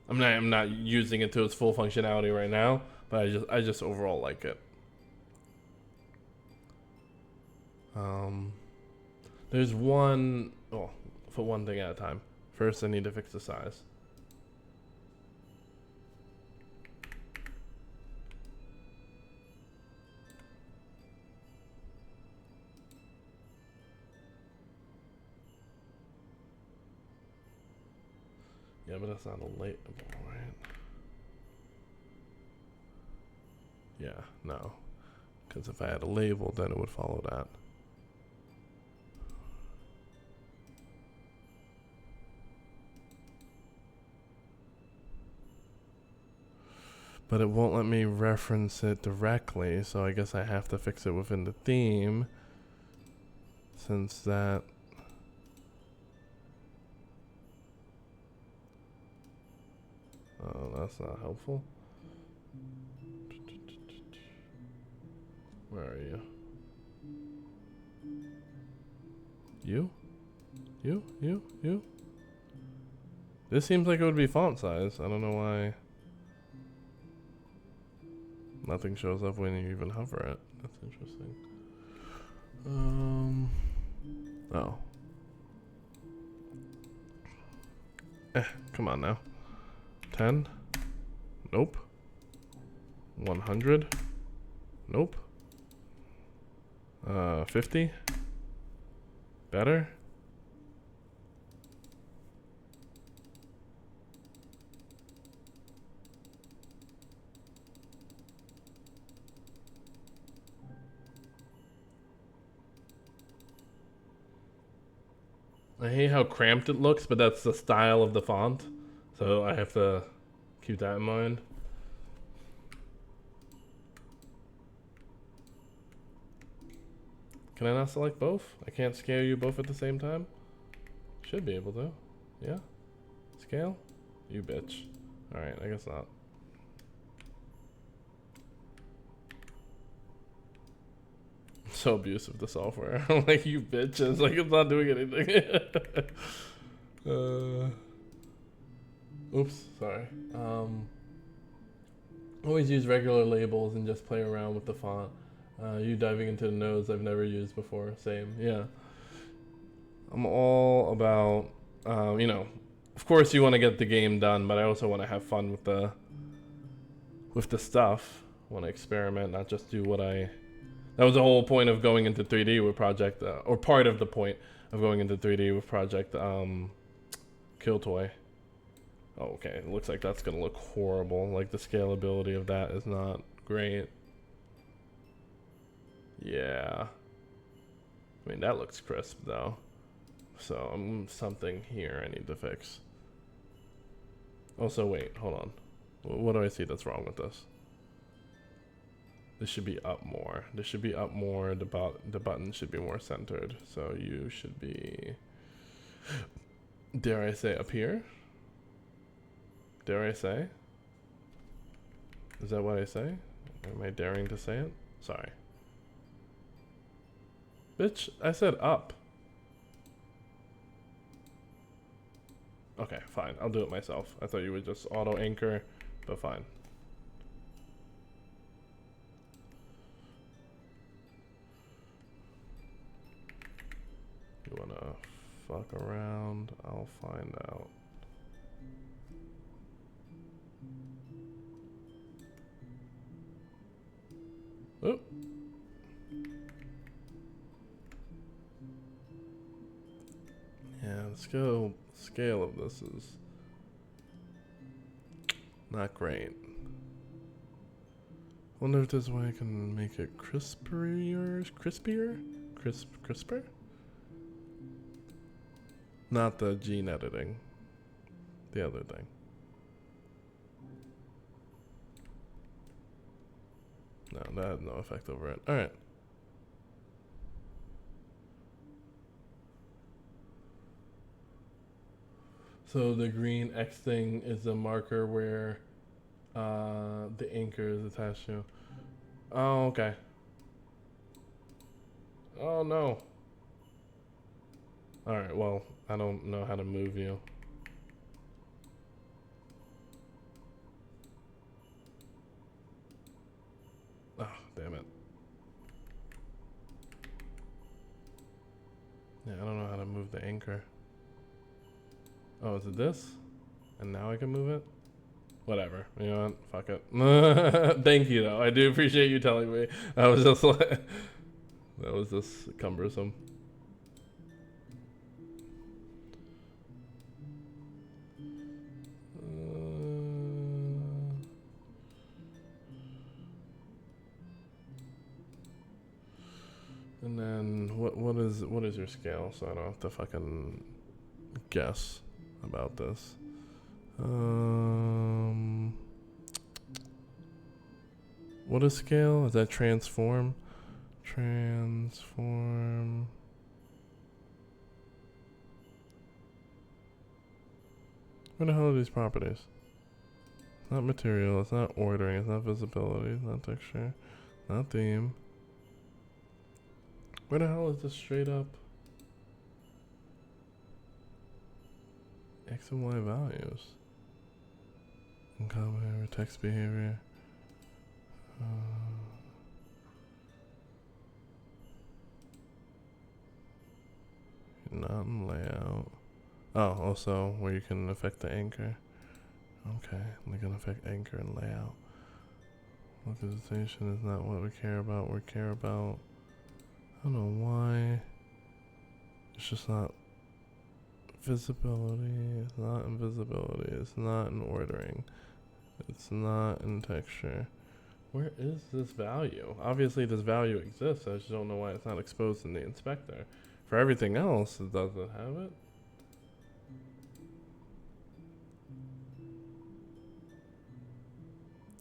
not using it to its full functionality right now, but I just overall like it. There's one. Oh, put one thing at a time. First, I need to fix the size. Yeah, but that's not a label, right? Yeah, no. Because if I had a label, then it would follow that. But it won't let me reference it directly, so I guess I have to fix it within the theme. Since that... Oh, that's not helpful. Where are you? You? This seems like it would be font size. I don't know why nothing shows up when you even hover it. That's interesting. Oh. Come on now. 10? Nope. 100? Nope. 50? Better? I hate how cramped it looks, but that's the style of the font. So I have to keep that in mind. Can I not select both? I can't scale you both at the same time? Should be able to. Yeah? Scale? You bitch. Alright, I guess not. So abusive, the software. I'm like, you bitch. It's like it's not doing anything. Oops, sorry. Always use regular labels and just play around with the font. You diving into the nodes I've never used before. Same, yeah. I'm all about, you know, of course you want to get the game done, but I also want to have fun with the stuff. Want to experiment, not just do what I. That was the whole point of going into 3D with Project, or part of the point of going into 3D with Project Kill Toy. Oh, okay, it looks like that's gonna look horrible. Like the scalability of that is not great. Yeah. I mean, that looks crisp though. So something here I need to fix. Also, wait, hold on. What do I see that's wrong with this? This should be up more. This should be up more. The button should be more centered. So you should be, dare I say, up here? Dare I say? Is that what I say? Am I daring to say it? Sorry. Bitch, I said up. Okay, fine. I'll do it myself. I thought you would just auto anchor, but fine. You wanna fuck around? I'll find out. Oop. Yeah, the scale of this is not great. Wonder if there's a way I can make it crispier? Crisper? Not the gene editing. The other thing. No, that had no effect over it. Alright. So the green X thing is the marker where the anchor is attached to. Oh, okay. Oh no. Alright, well, I don't know how to move you. Oh, damn it. Yeah, I don't know how to move the anchor. Oh, is it this? And now I can move it? Whatever. You know what? Fuck it. Thank you, though. I do appreciate you telling me. I was just like... that was just cumbersome. And then what is your scale, so I don't have to fucking guess about this. What is scale? Is that transform? Transform. What the hell are these properties? It's not material, it's not ordering, it's not visibility, it's not texture, not theme. Where the hell is this straight up? X and Y values. Income behavior, text behavior. Not in layout. Oh, also where you can affect the anchor. Okay, we can affect anchor and layout. Localization is not what we care about. We care about. I don't know why. It's just not visibility. It's not in visibility. It's not in ordering. It's not in texture. Where is this value? Obviously this value exists. I just don't know why it's not exposed in the inspector. For everything else, it doesn't have it.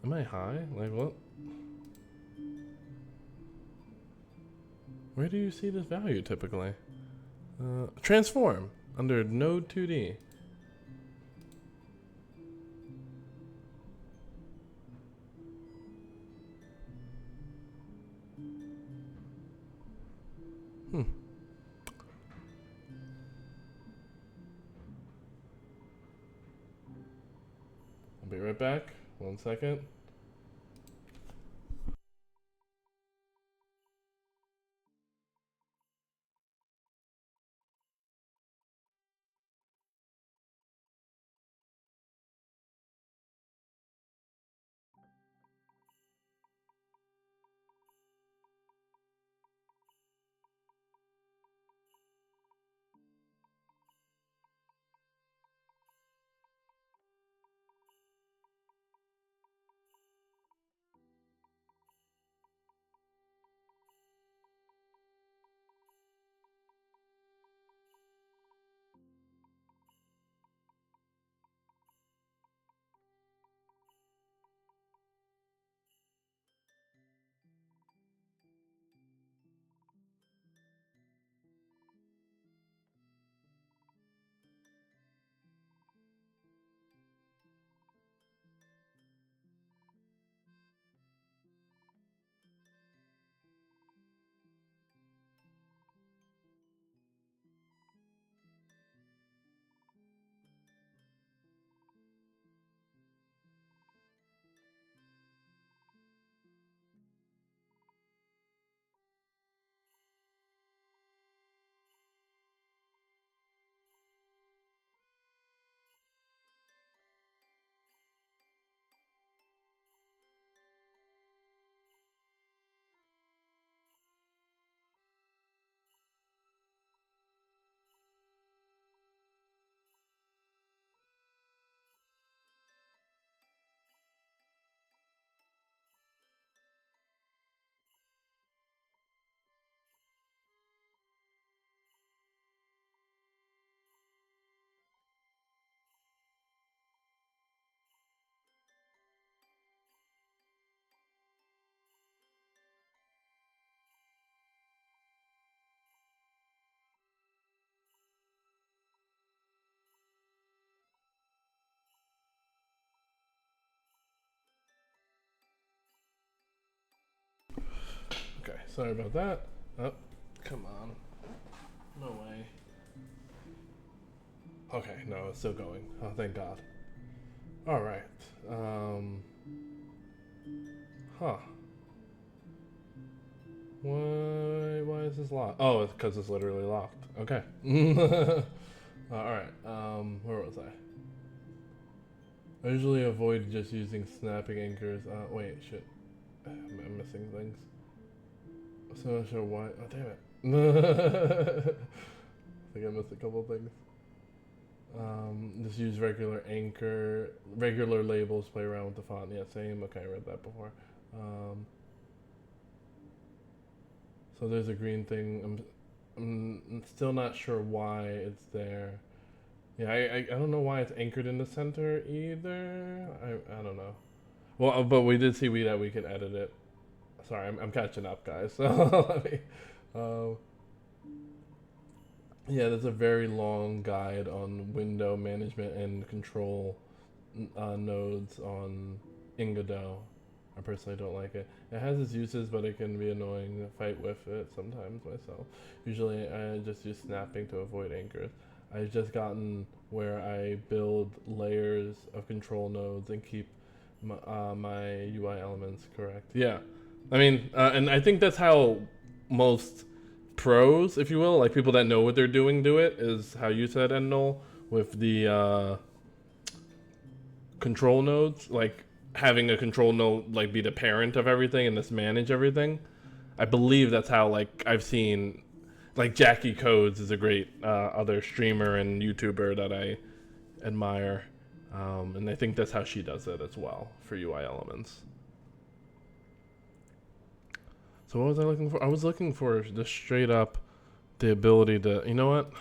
Am I high? Like what? Where do you see this value typically? Transform under node 2D. I'll be right back. 1 second. sorry about that. Oh, come on. No way. Okay, no, it's still going. Oh, thank God. All right. Huh. Why is this locked? Oh, it's because it's literally locked. Okay. All right. Where was I? I usually avoid just using snapping anchors. Wait, shit. I'm missing things. So I'm not sure why. Oh, damn it. I think I missed a couple things. Just use regular labels, play around with the font. Yeah, same. Okay, I read that before. So there's a green thing. I'm still not sure why it's there. Yeah, I don't know why it's anchored in the center either. I don't know. Well, but we did see that we could edit it. Sorry, I'm catching up, guys. So let me. Yeah, there's a very long guide on window management and control nodes on Kiddo. I personally don't like it. It has its uses, but it can be annoying to fight with it sometimes myself. Usually, I just use snapping to avoid anchors. I've just gotten where I build layers of control nodes and keep my UI elements correct. Yeah, I mean, and I think that's how most pros, if you will, like people that know what they're doing, do it. Is how you said, Endel, with the control nodes, like having a control node like be the parent of everything and just manage everything. I believe that's how, like, I've seen, like Jackie Codes is a great other streamer and YouTuber that I admire, and I think that's how she does it as well for UI elements. So what was I looking for? I was looking for just straight up the ability to, you know what?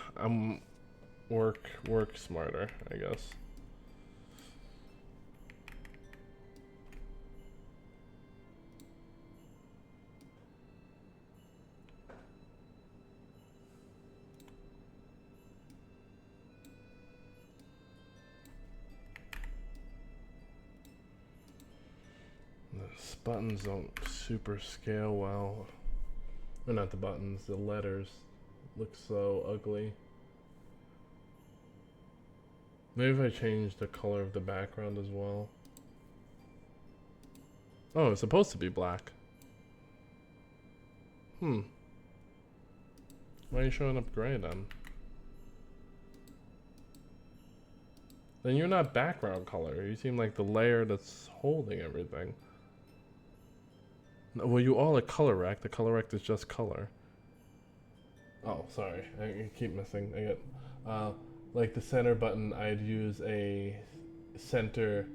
Work smarter, I guess. The buttons don't super scale well. Or not the buttons, the letters look so ugly. Maybe if I change the color of the background as well. Oh, it's supposed to be black. Why are you showing up gray then? Then you're not background color. You seem like the layer that's holding everything. No, well, you all a color rect. The color rect is just color. Oh, sorry. I keep missing. I get, like the center button, I'd use a center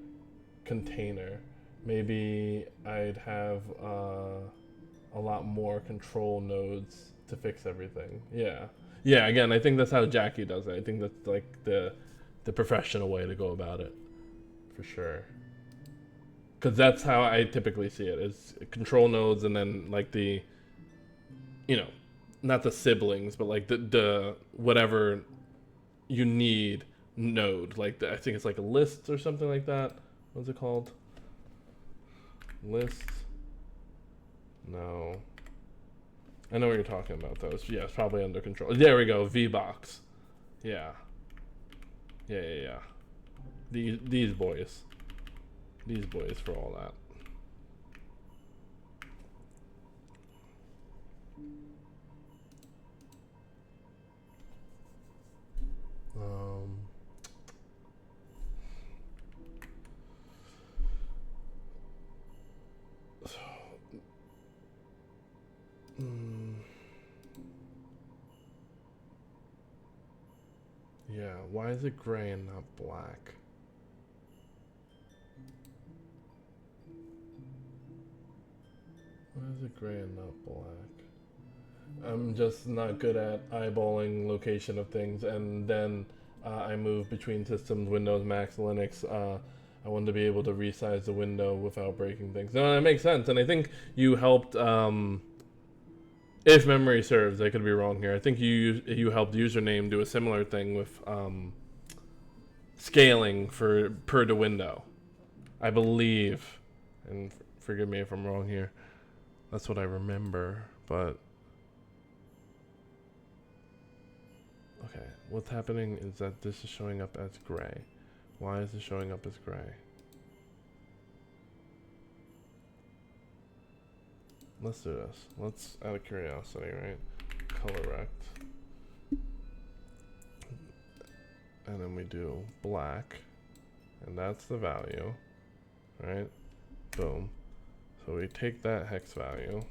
container. Maybe I'd have a lot more control nodes to fix everything. Yeah. Yeah, again, I think that's how Jackie does it. I think that's like the professional way to go about it, for sure. Because that's how I typically see it, is control nodes and then like the, you know, not the siblings, but like the whatever you need node. Like I think it's like a list or something like that. What's it called? List? No. I know what you're talking about though. Yeah, it's probably under control. There we go, VBox. Yeah. Yeah. These boys. These boys for all that. Yeah, why is it gray and not black? Why is it gray and not black? I'm just not good at eyeballing location of things, and then I move between systems, Windows, Mac, Linux. I wanted to be able to resize the window without breaking things. No, that makes sense, and I think you helped. If memory serves, I could be wrong here. I think you helped Username do a similar thing with scaling for per the window, I believe, and forgive me if I'm wrong here. That's what I remember. but okay, what's happening is that this is showing up as gray. Why is it showing up as gray? Let's do this. Let's, out of curiosity, right? Color rect. And then we do black. And that's the value. Right? Boom. So we take that hex value.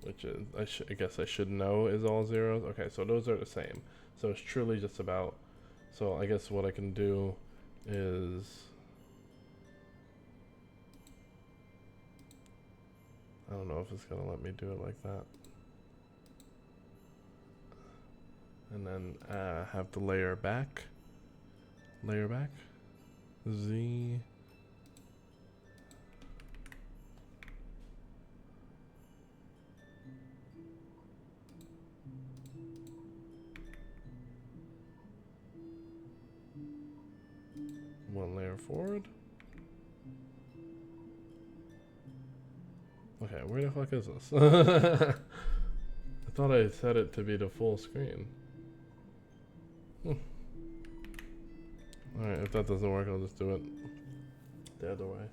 Which is, I guess I should know is all zeros. Okay, so those are the same. So it's truly just about, so I guess what I can do is, I don't know if it's gonna let me do it like that. And then have the layer back. Z. One layer forward. Okay, where the fuck is this? I thought I set it to be the full screen. Alright, if that doesn't work, I'll just do it the other way.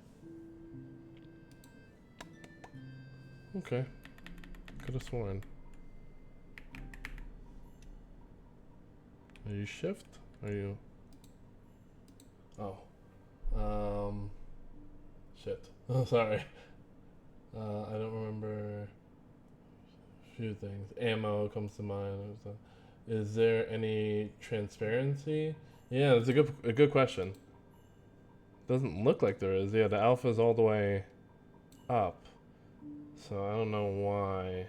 Okay. Could have sworn. Are you shift? Are you... Oh. Shit. Oh, sorry. I don't remember a few things. Ammo comes to mind. Is there any transparency? Yeah, that's a good question. Doesn't look like there is. Yeah, the alpha is all the way up. So I don't know why.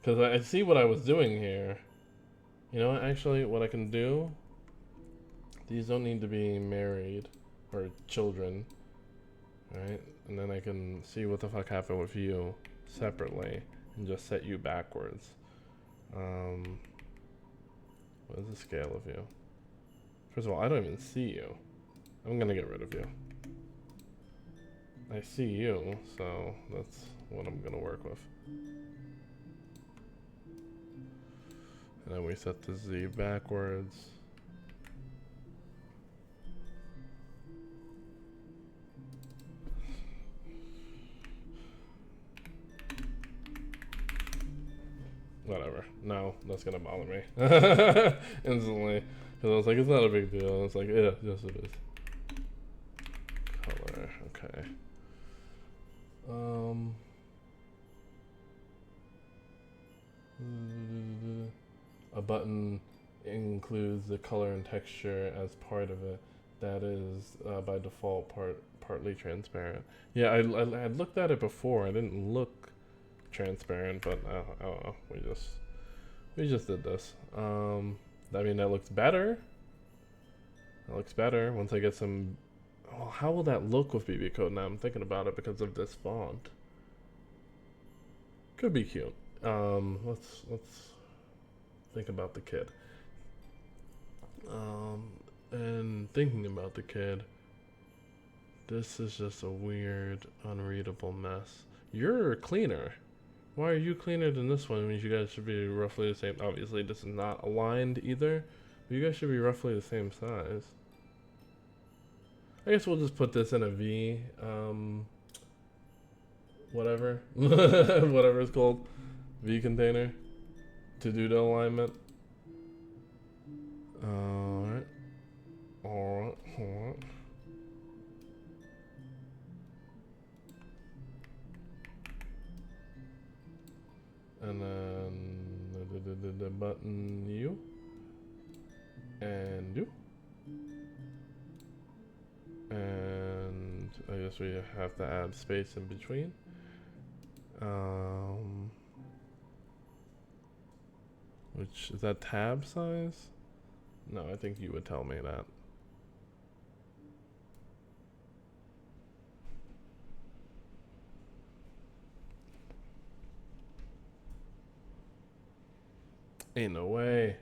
Because I see what I was doing here. You know what, actually, what I can do, these don't need to be married or children, right? And then I can see what the fuck happened with you separately and just set you backwards. What is the scale of you? First of all, I don't even see you. I'm gonna get rid of you. I see you, so that's what I'm gonna work with. And then we set the Z backwards. Whatever. No, that's gonna bother me. Instantly. Because I was like, it's not a big deal. And it's like, yeah, yes it is. Color, okay. A button includes the color and texture as part of it. That is by default partly transparent. Yeah, I looked at it before. I didn't look transparent, but I don't know. We just did this. I mean, that looks better. That looks better once I get some. Oh, how will that look with BBcode? Now I'm thinking about it because of this font. Could be cute. Let's think about the kid. And thinking about the kid, this is just a weird, unreadable mess. You're cleaner. Why are you cleaner than this one when you guys should be roughly the same? Obviously, this is not aligned either, but you guys should be roughly the same size. I guess we'll just put this in a V, whatever, whatever it's called, V container, to do the alignment. Alright. And then the button U and U, and I guess we have to add space in between. Which is that tab size? No, I think you would tell me that. Ain't no way.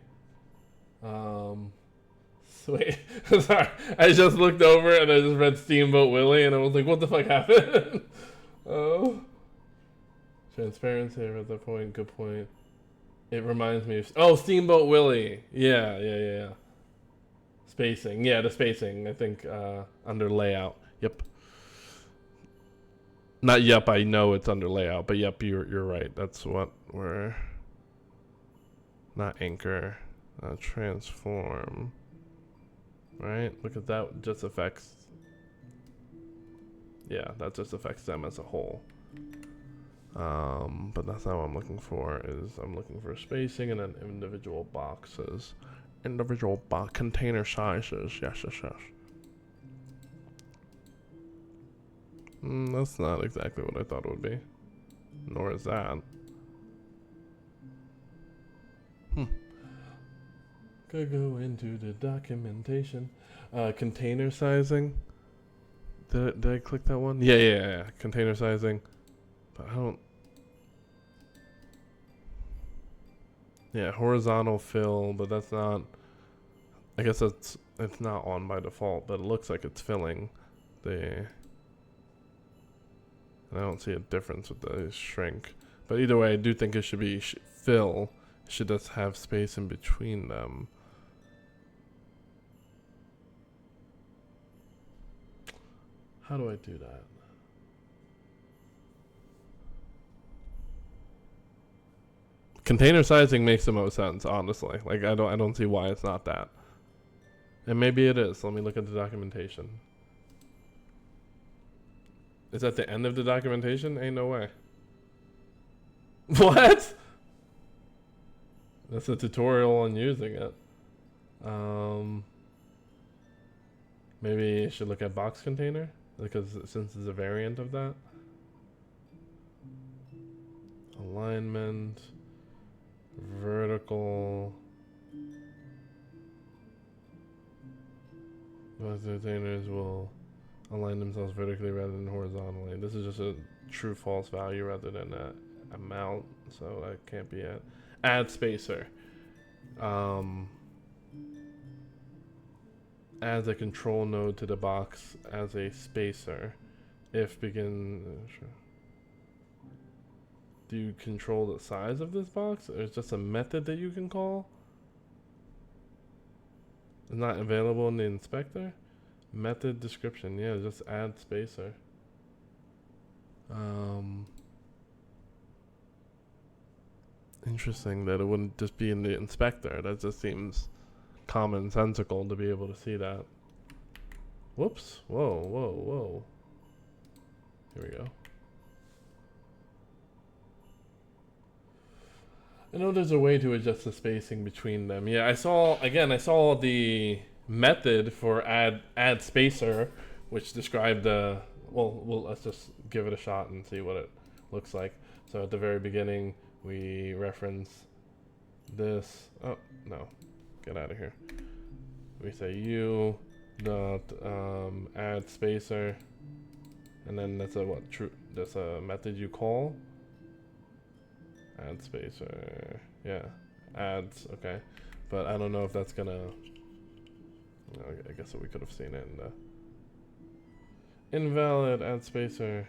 Sweet. Sorry, I just looked over and I just read Steamboat Willie and I was like, what the fuck happened? Oh. Transparency at that point. Good point. It reminds me of Steamboat Willie. Yeah. Spacing. Yeah, the spacing. I think under layout. Yep. Not yep. I know it's under layout, but yep, you're right. That's what we're. Not anchor. Transform. Right. Look at that. Just affects. Yeah, that just affects them as a whole. But that's not what I'm looking for. I'm looking for spacing and then individual boxes. Individual container sizes. Yes. That's not exactly what I thought it would be. Nor is that. Could go into the documentation. Container sizing. Did I click that one? Yeah. Container sizing. But I don't. Yeah, horizontal fill, but that's not. I guess it's not on by default, but it looks like it's filling the. I don't see a difference with the shrink, but either way, I do think it should be fill. It should just have space in between them. How do I do that? Container sizing makes the most sense, honestly. Like I don't see why it's not that. And maybe it is. Let me look at the documentation. Is that the end of the documentation? Ain't no way. What? That's a tutorial on using it. Maybe you should look at box container, because since it's a variant of that. Alignment. Vertical. Box containers will align themselves vertically rather than horizontally. This is just a true false value rather than a amount, so that can't be it. Add spacer. Adds a control node to the box as a spacer. If begin. Sure. Do you control the size of this box, or is just a method that you can call? It's not available in the inspector. Method description. Yeah, just add spacer. Interesting that it wouldn't just be in the inspector. That just seems commonsensical to be able to see that. Whoops. Whoa. Here we go. I know there's a way to adjust the spacing between them. Yeah, I saw the method for add spacer, which described the, well, let's just give it a shot and see what it looks like. So at the very beginning, we reference this. Oh, no. Get out of here. We say u dot add spacer, and then that's a what? True. That's a method you call. Add spacer. Yeah. Adds. Okay. But I don't know if that's gonna. I guess we could have seen it in the invalid add spacer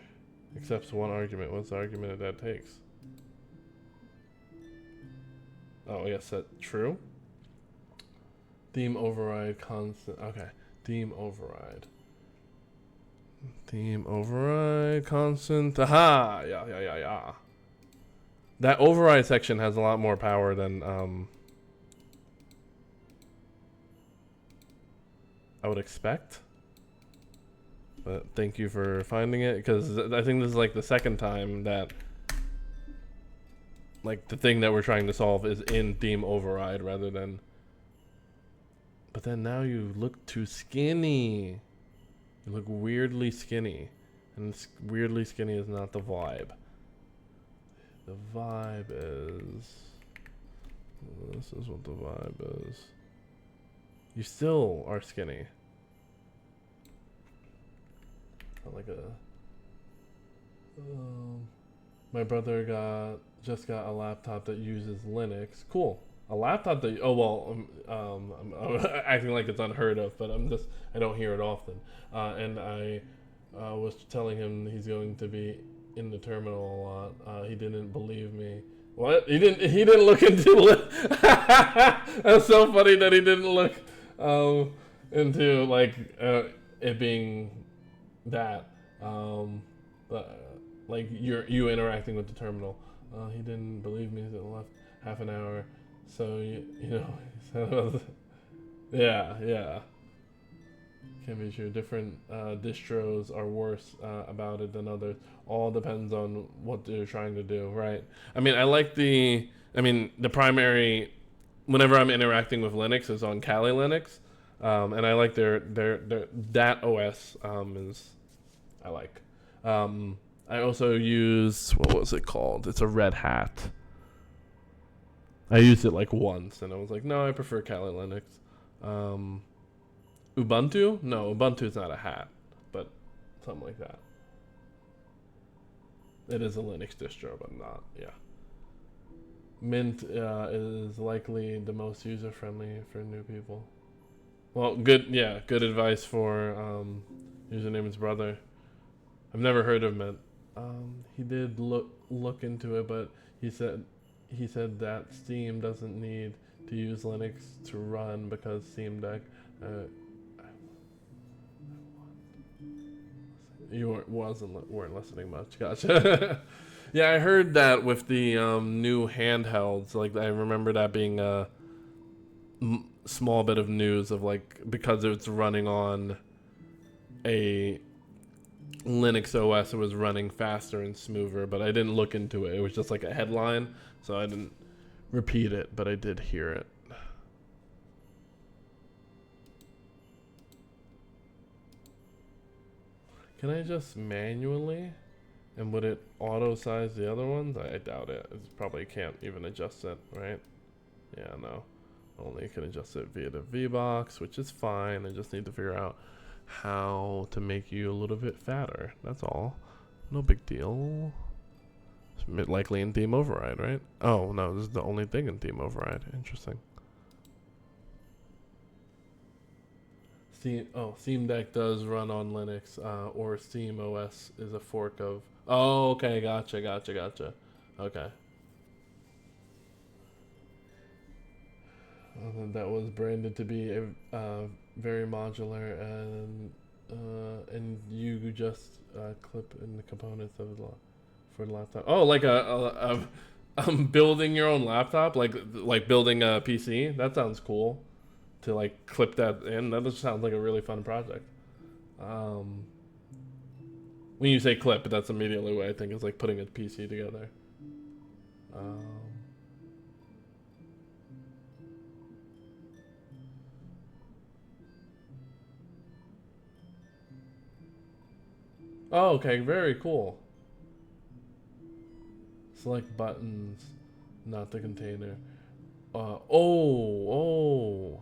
accepts one argument. What's the argument that takes? Oh, yes, set true. Theme override constant. Okay. Theme override. Theme override constant. Aha! Yeah. That override section has a lot more power than I would expect. But thank you for finding it, because I think this is like the second time that like the thing that we're trying to solve is in theme override rather than. But then now you look too skinny. You look weirdly skinny, and weirdly skinny is not the vibe. The vibe is. This is what the vibe is. You still are skinny. Not like a. My brother just got a laptop that uses Linux. Cool. A laptop that. Oh well. I'm acting like it's unheard of, but I don't hear it often. And I was telling him he's going to be in the terminal a lot. He didn't believe me. What? He didn't look into That's so funny that he didn't look into like it being that. But like you interacting with the terminal. He didn't believe me. He left half an hour. So you know, yeah. Can be true. Different distros are worse about it than others. All depends on what they're trying to do, right? I mean, the primary, whenever I'm interacting with Linux is on Kali Linux, and I like their that OS is I like. I also use, what was it called? It's a Red Hat. I used it like once, and I was like, no, I prefer Kali Linux. Ubuntu? No, Ubuntu's not a hat, but something like that. It is a Linux distro, but not, yeah. Mint is likely the most user-friendly for new people. Well, good advice for username's brother. I've never heard of Mint. He did look into it, but he said that Steam doesn't need to use Linux to run because Steam Deck. You weren't listening much. Gotcha. Yeah, I heard that with the new handhelds. Like I remember that being a small bit of news of like because it's running on a Linux OS, it was running faster and smoother. But I didn't look into it. It was just like a headline, so I didn't repeat it. But I did hear it. Can I just manually, and would it auto size the other ones? I doubt it. It probably can't even adjust it, right? Yeah, no. Only can adjust it via the VBox, which is fine. I just need to figure out how to make you a little bit fatter. That's all. No big deal. It's likely in Theme Override, right? Oh, no, this is the only thing in Theme Override. Interesting. Steam Deck does run on Linux, or Steam OS is a fork of. Oh, okay, gotcha. Okay. That was branded to be very modular, and you just clip in the components of the for the laptop. Oh, like building your own laptop, like building a PC. That sounds cool. To like clip that in. That just sounds like a really fun project. When you say clip, that's immediately what I think is like putting a PC together. Oh, okay, very cool. Select buttons, not the container. Oh.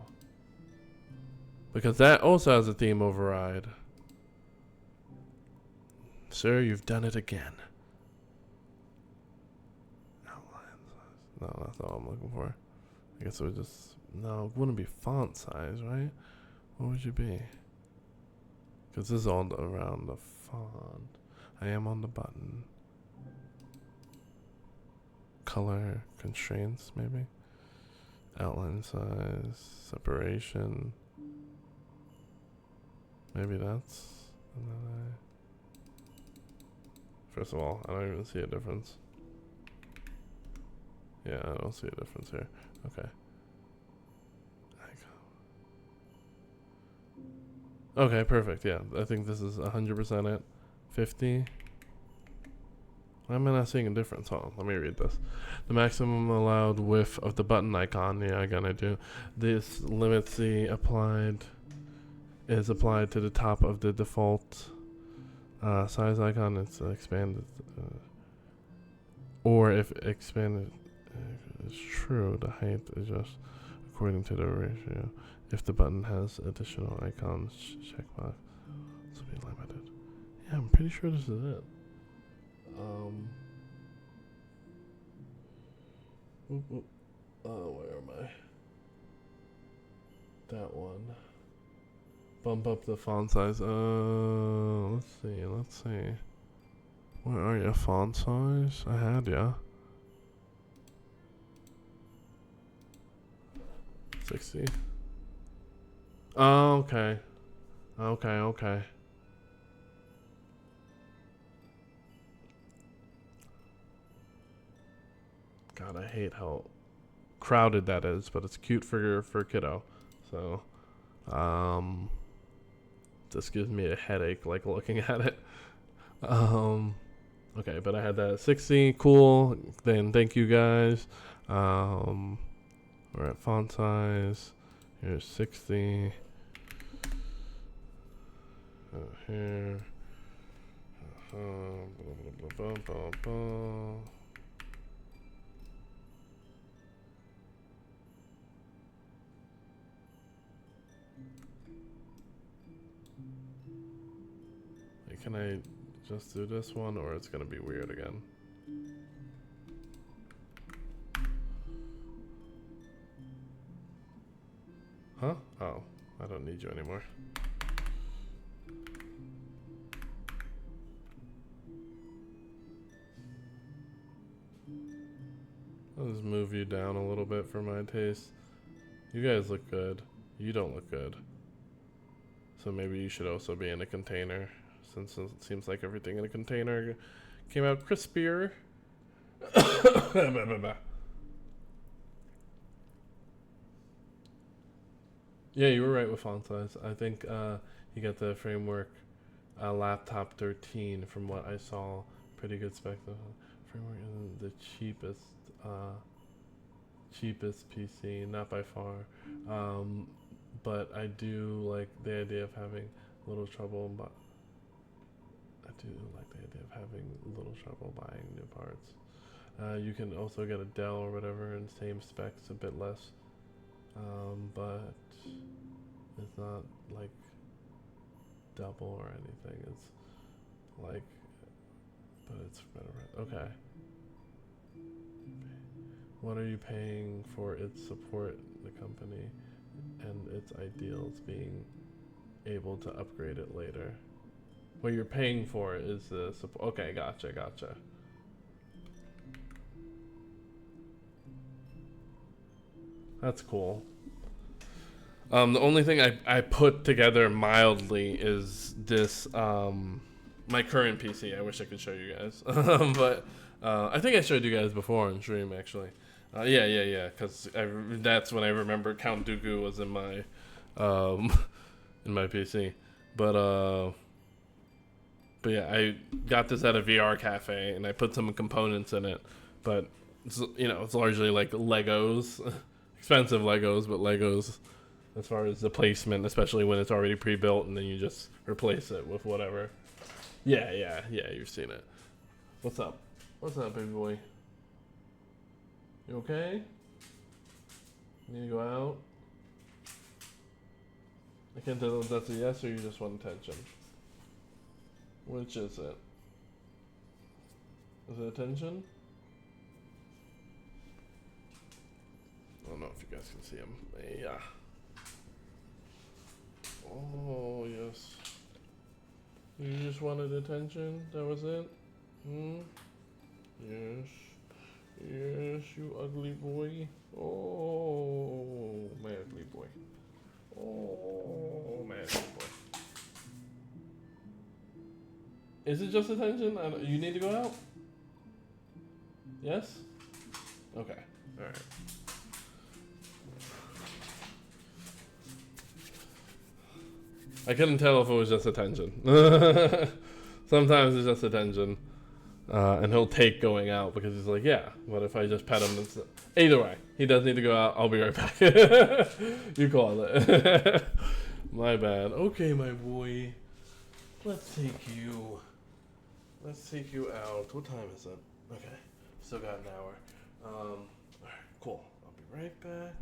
Because that also has a theme override. Sir, you've done it again. Outline size. No, that's not what I'm looking for. I guess it would just... No, it wouldn't be font size, right? What would you be? Because this is all around the font. I am on the button. Color constraints, maybe? Outline size, separation. Maybe that's... First of all, I don't even see a difference. Yeah, I don't see a difference here. Okay. Okay, perfect. Yeah, I think this is 100% it. 50. Why am I not seeing a difference? Hold on, let me read this. The maximum allowed width of the button icon. Yeah, again, I do. This limits the applied to the top of the default size icon. It's expanded. Or if expanded is true, the height adjusts according to the ratio. If the button has additional icons, checkbox. This will be limited. Yeah, I'm pretty sure this is it. Where am I? That one. Bump up the font size. Let's see. Where are you? Font size? I had ya. 60. Oh, okay. Okay. God, I hate how crowded that is, but it's cute for Kiddo. So, um, this gives me a headache like looking at it. Um, okay, but I had that at 60. Cool. Then thank you guys. We're at font size. Here's 60. Here. Blah, blah, blah, blah. Wait, can I just do this one, or it's gonna be weird again? Huh? Oh, I don't need you anymore. I'll just move you down a little bit for my taste. You guys look good. You don't look good. So maybe you should also be in a container, since it seems like everything in a container came out crispier. Yeah, you were right with font size. I think you got the framework laptop 13 from what I saw. Pretty good spec. The framework isn't the cheapest PC, not by far. But I do like the idea of having a little trouble. But I do like the idea of having a little trouble buying new parts. You can also get a Dell or whatever in same specs, a bit less. But it's not like double or anything. It's like, but it's better. Okay. What are you paying for its support, the company, and its ideals being able to upgrade it later? What you're paying for is the support. Okay, gotcha. That's cool. The only thing I put together mildly is this, my current PC. I wish I could show you guys. But I think I showed you guys before on stream, actually. Yeah, because that's when I remember Count Dooku was in my um, in my PC. But yeah, I got this at a VR cafe, and I put some components in it. But it's largely like Legos, expensive Legos, but Legos as far as the placement, especially when it's already pre-built, and then you just replace it with whatever. Yeah, you've seen it. What's up, baby boy? You okay? Need to go out? I can't tell if that's a yes or you just want attention. Which is it? Is it attention? I don't know if you guys can see him. Yeah. Oh, yes. You just wanted attention? That was it? Yes. Yes, you ugly boy. Oh, my ugly boy. Oh, my ugly boy. Is it just attention? You need to go out? Yes? Okay. Alright. I couldn't tell if it was just attention. Sometimes it's just attention. And he'll take going out because he's like, yeah, what if I just pet him? Either way, he does need to go out. I'll be right back. You called it. My bad. Okay, my boy. Let's take you out. What time is it? Okay. Still got an hour. Alright, cool. I'll be right back.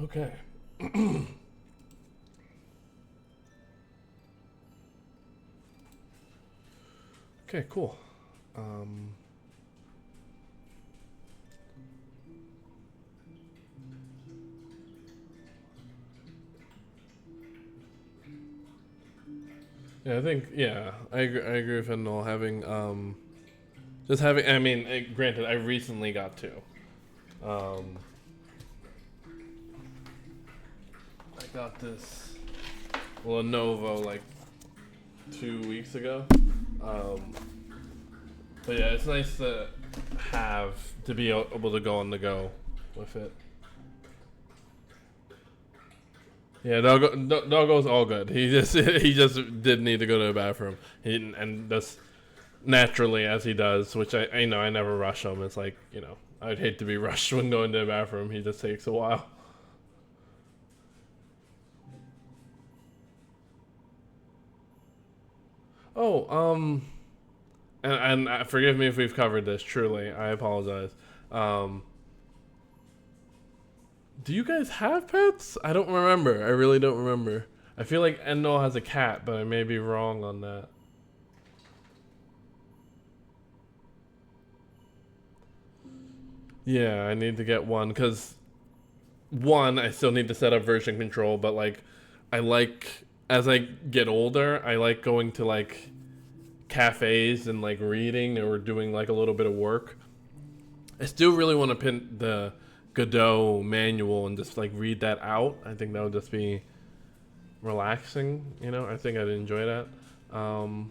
Okay. Okay, cool. Um, yeah, I think I agree with Endel having just having. I mean, granted, I recently got two. Um, I got this Lenovo like 2 weeks ago. Um, but yeah, it's nice to have to be able to go on the go with it. Yeah, doggo's all good. He just he just did need to go to the bathroom, and that's naturally as he does, which I know I never rush him. It's like I'd hate to be rushed when going to the bathroom. He just takes a while. Oh, and forgive me if we've covered this. Truly, I apologize. Um, do you guys have pets? I don't remember. I really don't remember. I feel like Endel has a cat, but I may be wrong on that. Yeah, I need to get one because one, I still need to set up version control, but like, I like as I get older, I like going to like cafes and like reading or doing like a little bit of work. I still really want to pin the Godot manual and just like read that out. I think that would just be relaxing. I think I'd enjoy that. Um,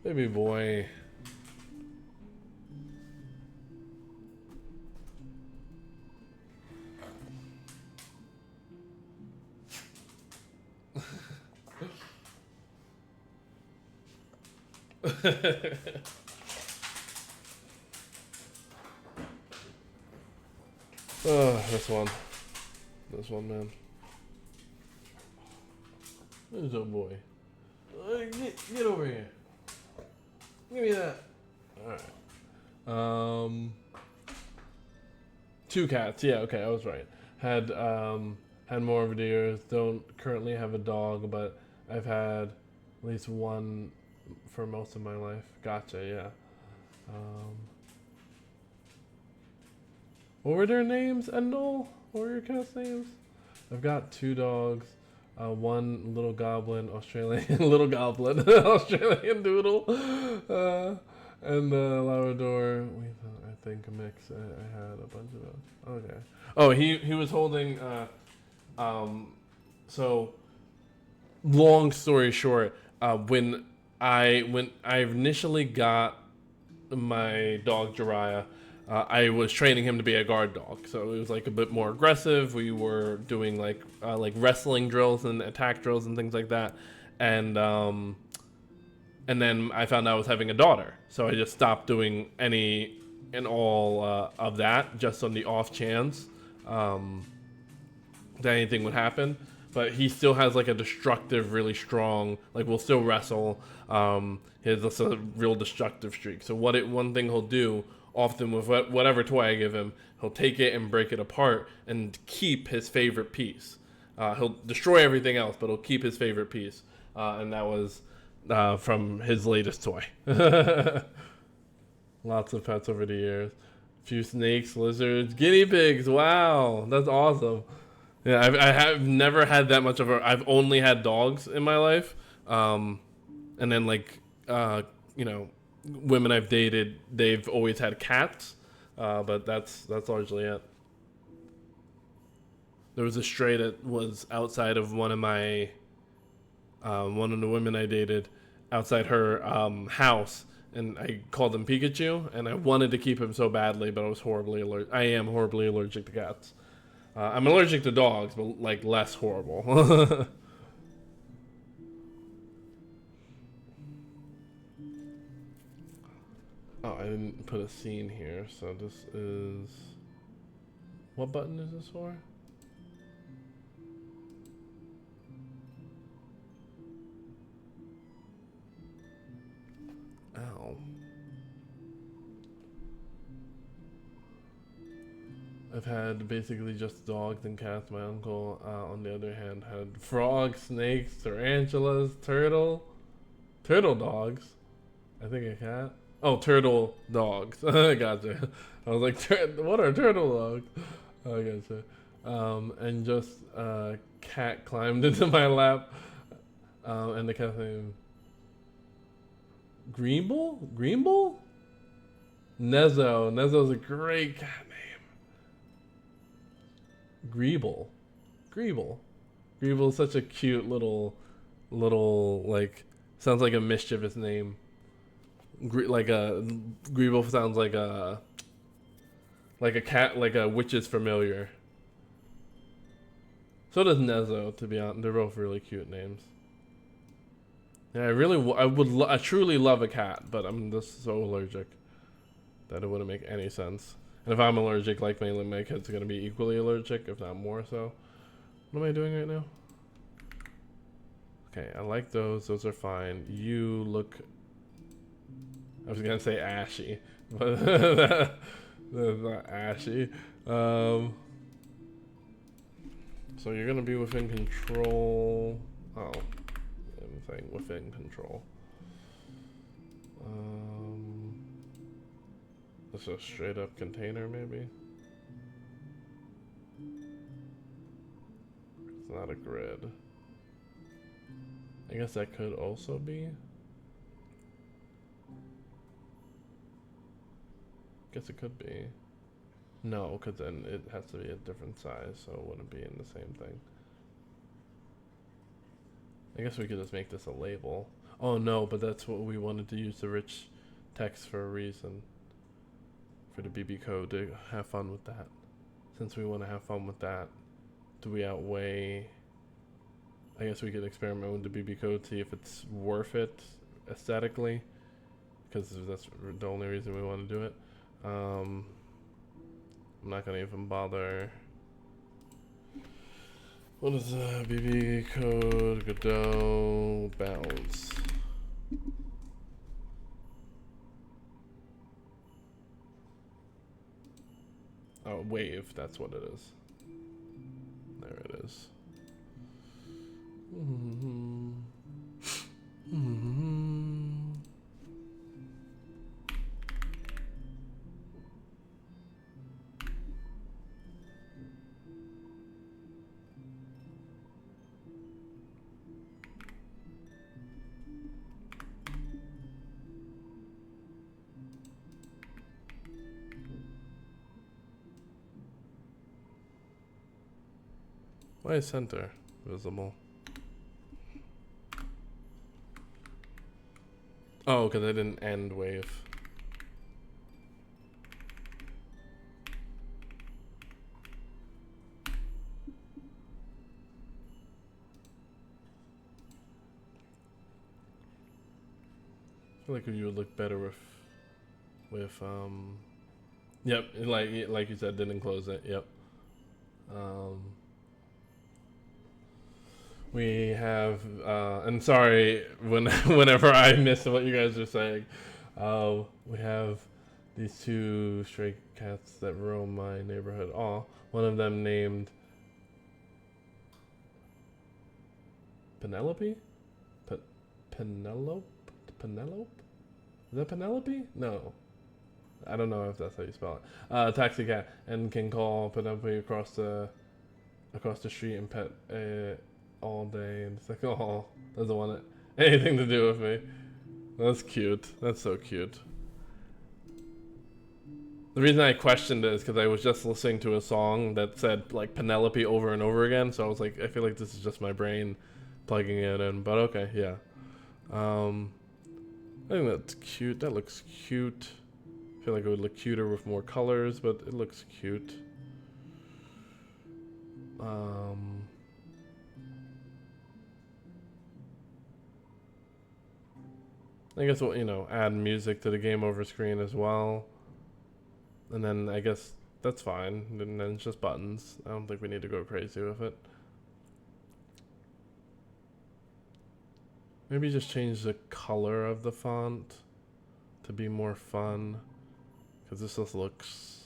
Baby boy. Oh, this one, man. Where's your boy? Get over here. Give me that. All right. Two cats. Yeah. Okay, I was right. Had more over the years. Don't currently have a dog, but I've had at least one for most of my life. Gotcha. Yeah. Um, what were their names, Endel? What were your cat's names? I've got two dogs. One little goblin, Australian little goblin, Australian doodle, and Labrador. I think a mix. I had a bunch of those. Okay. Oh, he was holding. Um, so long story short, when I initially got my dog Jiraiya, I was training him to be a guard dog, so it was like a bit more aggressive. We were doing like wrestling drills and attack drills and things like that, and then I found out I was having a daughter, so I just stopped doing any and all of that, just on the off chance that anything would happen. But he still has like a destructive, really strong. Like we'll still wrestle. He has a real destructive streak. So one thing he'll do often with whatever toy I give him, he'll take it and break it apart and keep his favorite piece. He'll destroy everything else, but he'll keep his favorite piece. And that was from his latest toy. Lots of pets over the years. A few snakes, lizards, guinea pigs. Wow, that's awesome. Yeah, I have never had that much of a. I've only had dogs in my life, and then you know, women I've dated, they've always had cats, but that's largely it. There was a stray that was outside of one of the women I dated, outside her house, and I called him Pikachu, and I wanted to keep him so badly, but I am horribly allergic to cats. I'm allergic to dogs, but like less horrible. Oh, I didn't put a scene here, so this is. What button is this for? Ow. had basically just dogs and cats. My uncle, on the other hand, had frogs, snakes, tarantulas, turtle dogs. I think a cat. Oh, turtle dogs. I gotcha. I was like, what are turtle dogs? I gotcha. And just cat climbed into my lap, and the cat's name Greenbull. Nezzo's a great cat name. Greeble. Greeble is such a cute little like sounds like a mischievous name. Greeble sounds like a cat, like a witch's familiar. So does Nezzo, to be honest. They're both really cute names. Yeah, I truly love a cat, but I'm just so allergic that it wouldn't make any sense. And if I'm allergic, like my kids are gonna be equally allergic, if not more so. What am I doing right now? Okay, I like those. Those are fine. You look... I was gonna say ashy, but that's not ashy. So you're gonna be within control. Oh, I'm saying within control. This is a straight up container, maybe. It's not a grid. I guess that could also be. Guess it could be. No, because then it has to be a different size, so it wouldn't be in the same thing. I guess we could just make this a label. Oh no, but that's what we wanted to use the rich text for a reason. For the BBcode to have fun with that. Since we want to have fun with that, do we outweigh... I guess we could experiment with the BBcode, see if it's worth it aesthetically. Because that's the only reason we want to do it. I'm not gonna even bother. What is BBcode, Kiddo, bounce? Oh, wave, that's what it is. There it is. Why is center visible? Oh, because I didn't end wave. I feel like you would look better with yep, like you said, didn't close it. Yep. We have and sorry whenever I miss what you guys are saying. We have these two stray cats that roam my neighborhood. Oh, one of them named Penelope? Penelope? Is that Penelope? No. I don't know if that's how you spell it. Taxi cat, and can call Penelope across the street and pet all day, and it's like, oh, doesn't want anything to do with me. That's cute. That's so cute. The reason I questioned it is because I was just listening to a song that said like Penelope over and over again, so I was like, I feel like this is just my brain plugging it in. But okay, yeah. I think that's cute. That looks cute. I feel like it would look cuter with more colors, but it looks cute. I guess we'll, you know, add music to the game over screen as well. And then I guess that's fine. And then it's just buttons. I don't think we need to go crazy with it. Maybe just change the color of the font to be more fun. Because this just looks...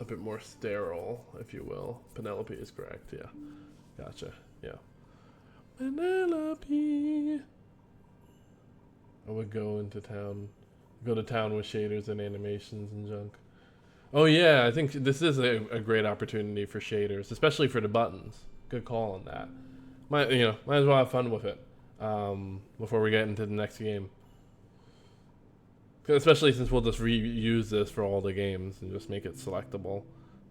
a bit more sterile, if you will. Penelope is correct. Yeah, gotcha. Yeah, Penelope. I would go to town with shaders and animations and junk. Oh yeah, I think this is a great opportunity for shaders, especially for the buttons. Good call on that. Might as well have fun with it before we get into the next game. Especially since we'll just reuse this for all the games and just make it selectable.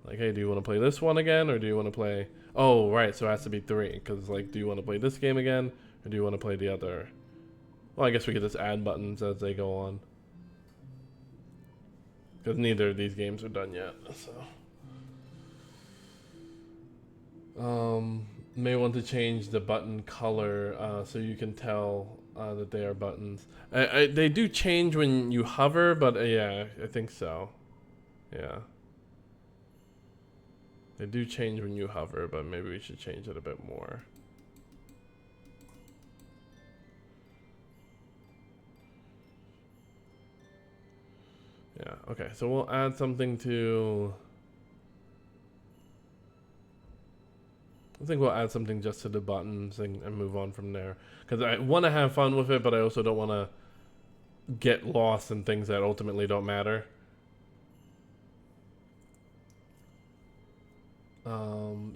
Like, hey, do you want to play this one again, or do you want to play? Oh, right. So it has to be 3, because like, do you want to play this game again, or do you want to play the other? Well, I guess we could just add buttons as they go on. Because neither of these games are done yet, so. May want to change the button color so you can tell that they are buttons. They do change when you hover, but yeah, I think so. Yeah. They do change when you hover, but maybe we should change it a bit more. Yeah, okay, so we'll add something to... I think we'll add something just to the buttons and move on from there. Because I want to have fun with it, but I also don't want to get lost in things that ultimately don't matter.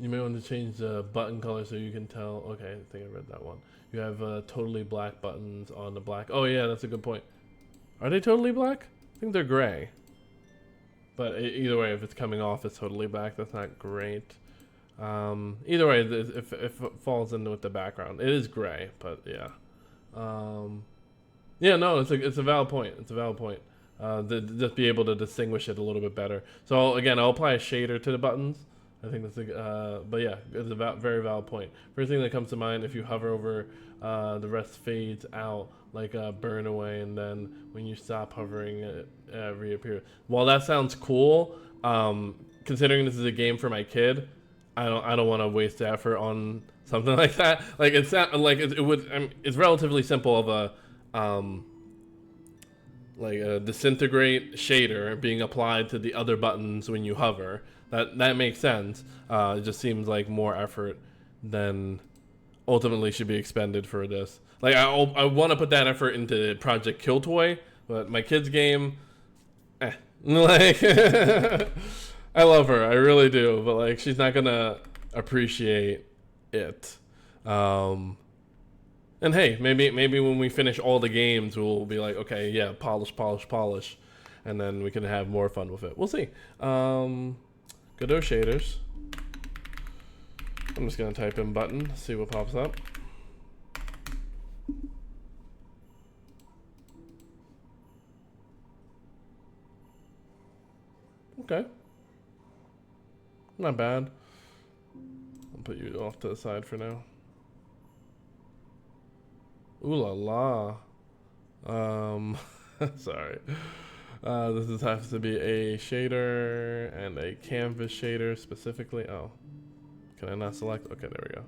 You may want to change the button color so you can tell. Okay, I think I read that one. You have totally black buttons on the black. Oh yeah, that's a good point. Are they totally black? I think they're gray. But either way, if it's coming off, it's totally black. That's not great. Either way, if it falls in with the background, it is gray. But yeah, yeah, no, it's a valid point. It's a valid point. Just be able to distinguish it a little bit better. So again, I'll apply a shader to the buttons. I think that's but yeah, it's a very valid point. First thing that comes to mind, if you hover over, the rest fades out like a burn away, and then when you stop hovering, it reappears. While that sounds cool, considering this is a game for my kid, I don't want to waste the effort on something like that. Like it's not like it would. It's relatively simple of a like a disintegrate shader being applied to the other buttons when you hover. That makes sense. It just seems like more effort than ultimately should be expended for this. Like I want to put that effort into Project Kill Toy, but my kid's game, like I love her, I really do, but like she's not gonna appreciate it. And hey, maybe when we finish all the games, we'll be like, okay, yeah, polish, and then we can have more fun with it. We'll see. Kiddo shaders. I'm just gonna type in button, see what pops up. Okay. Not bad. I'll put you off to the side for now. Ooh la la. Sorry. This has to be a shader and a canvas shader specifically. Oh, can I not select? Okay, there we go.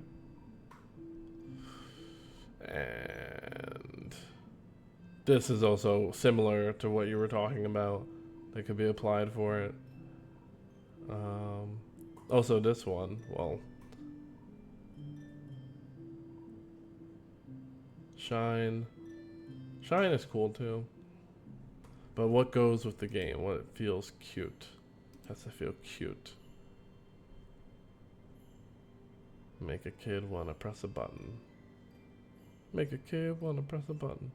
And this is also similar to what you were talking about. That could be applied for it. Also this one, well, shine is cool too. But what goes with the game? What feels cute? Has to feel cute. Make a kid want to press a button. Make a kid want to press a button.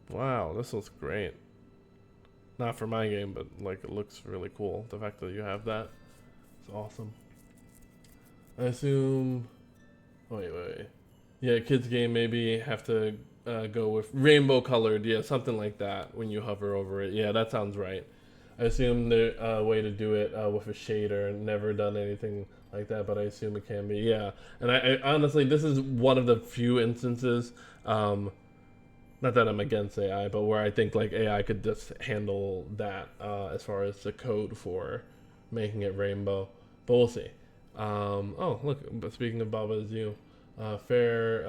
Wow, this looks great. Not for my game, but like it looks really cool. The fact that you have that is awesome. I assume... Wait. Yeah, kids game maybe have to go with rainbow colored, yeah, something like that when you hover over it. Yeah, that sounds right. I assume the way to do it with a shader. Never done anything like that, but I assume it can be. Yeah, and I honestly, this is one of the few instances, not that I'm against AI, but where I think like AI could just handle that as far as the code for making it rainbow. But we'll see. Oh, look, speaking of Baba is You, Fair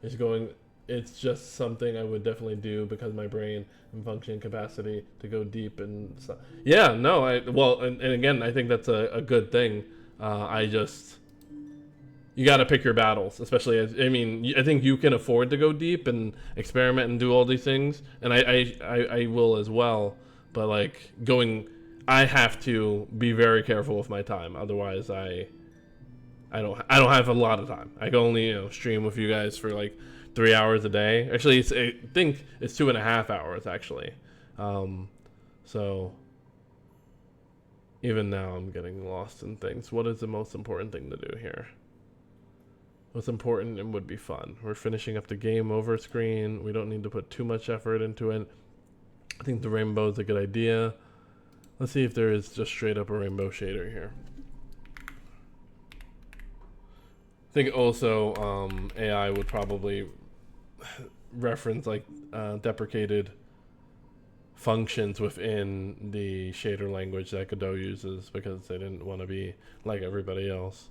is going it's just something I would definitely do because my brain and function capacity to go deep and stuff. Yeah, no, and again, I think that's a good thing. I just you got to pick your battles, especially as I mean, I think you can afford to go deep and experiment and do all these things, and I will as well. But like going, I have to be very careful with my time, otherwise I don't have a lot of time. I can only stream with you guys for like 3 hours a day. Actually, I think it's 2.5 hours actually. Um, so even now, I'm getting lost in things. What is the most important thing to do here? What's important and would be fun? We're finishing up the game over screen. We don't need to put too much effort into it. I think the rainbow is a good idea. Let's see if there is just straight up a rainbow shader here. I think also AI would probably reference like deprecated functions within the shader language that Godot uses because they didn't want to be like everybody else.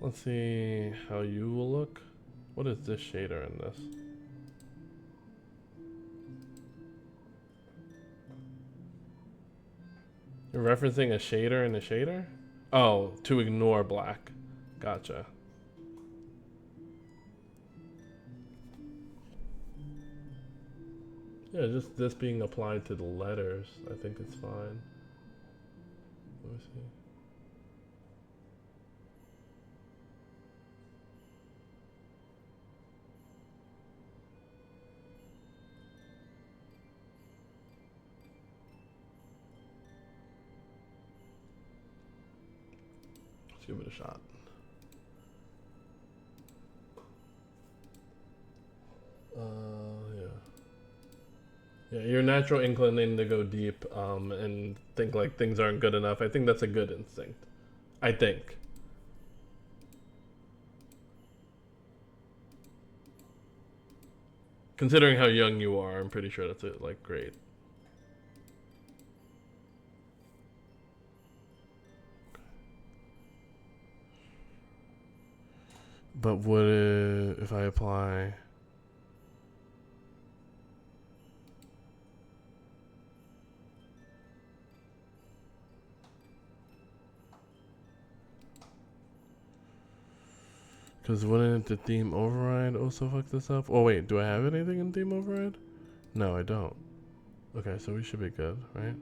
Let's see how you will look. What is this shader in this? You're referencing a shader in a shader? Oh, to ignore black. Gotcha. Yeah, just this being applied to the letters, I think it's fine. Let me see. Let's give it a shot. Yeah. Yeah, your natural inclination to go deep and think like things aren't good enough. I think that's a good instinct. I think. Considering how young you are, I'm pretty sure that's like great. But what if I apply? Because wouldn't the theme override also fuck this up? Oh wait, do I have anything in theme override? No, I don't. Okay, so we should be good, right?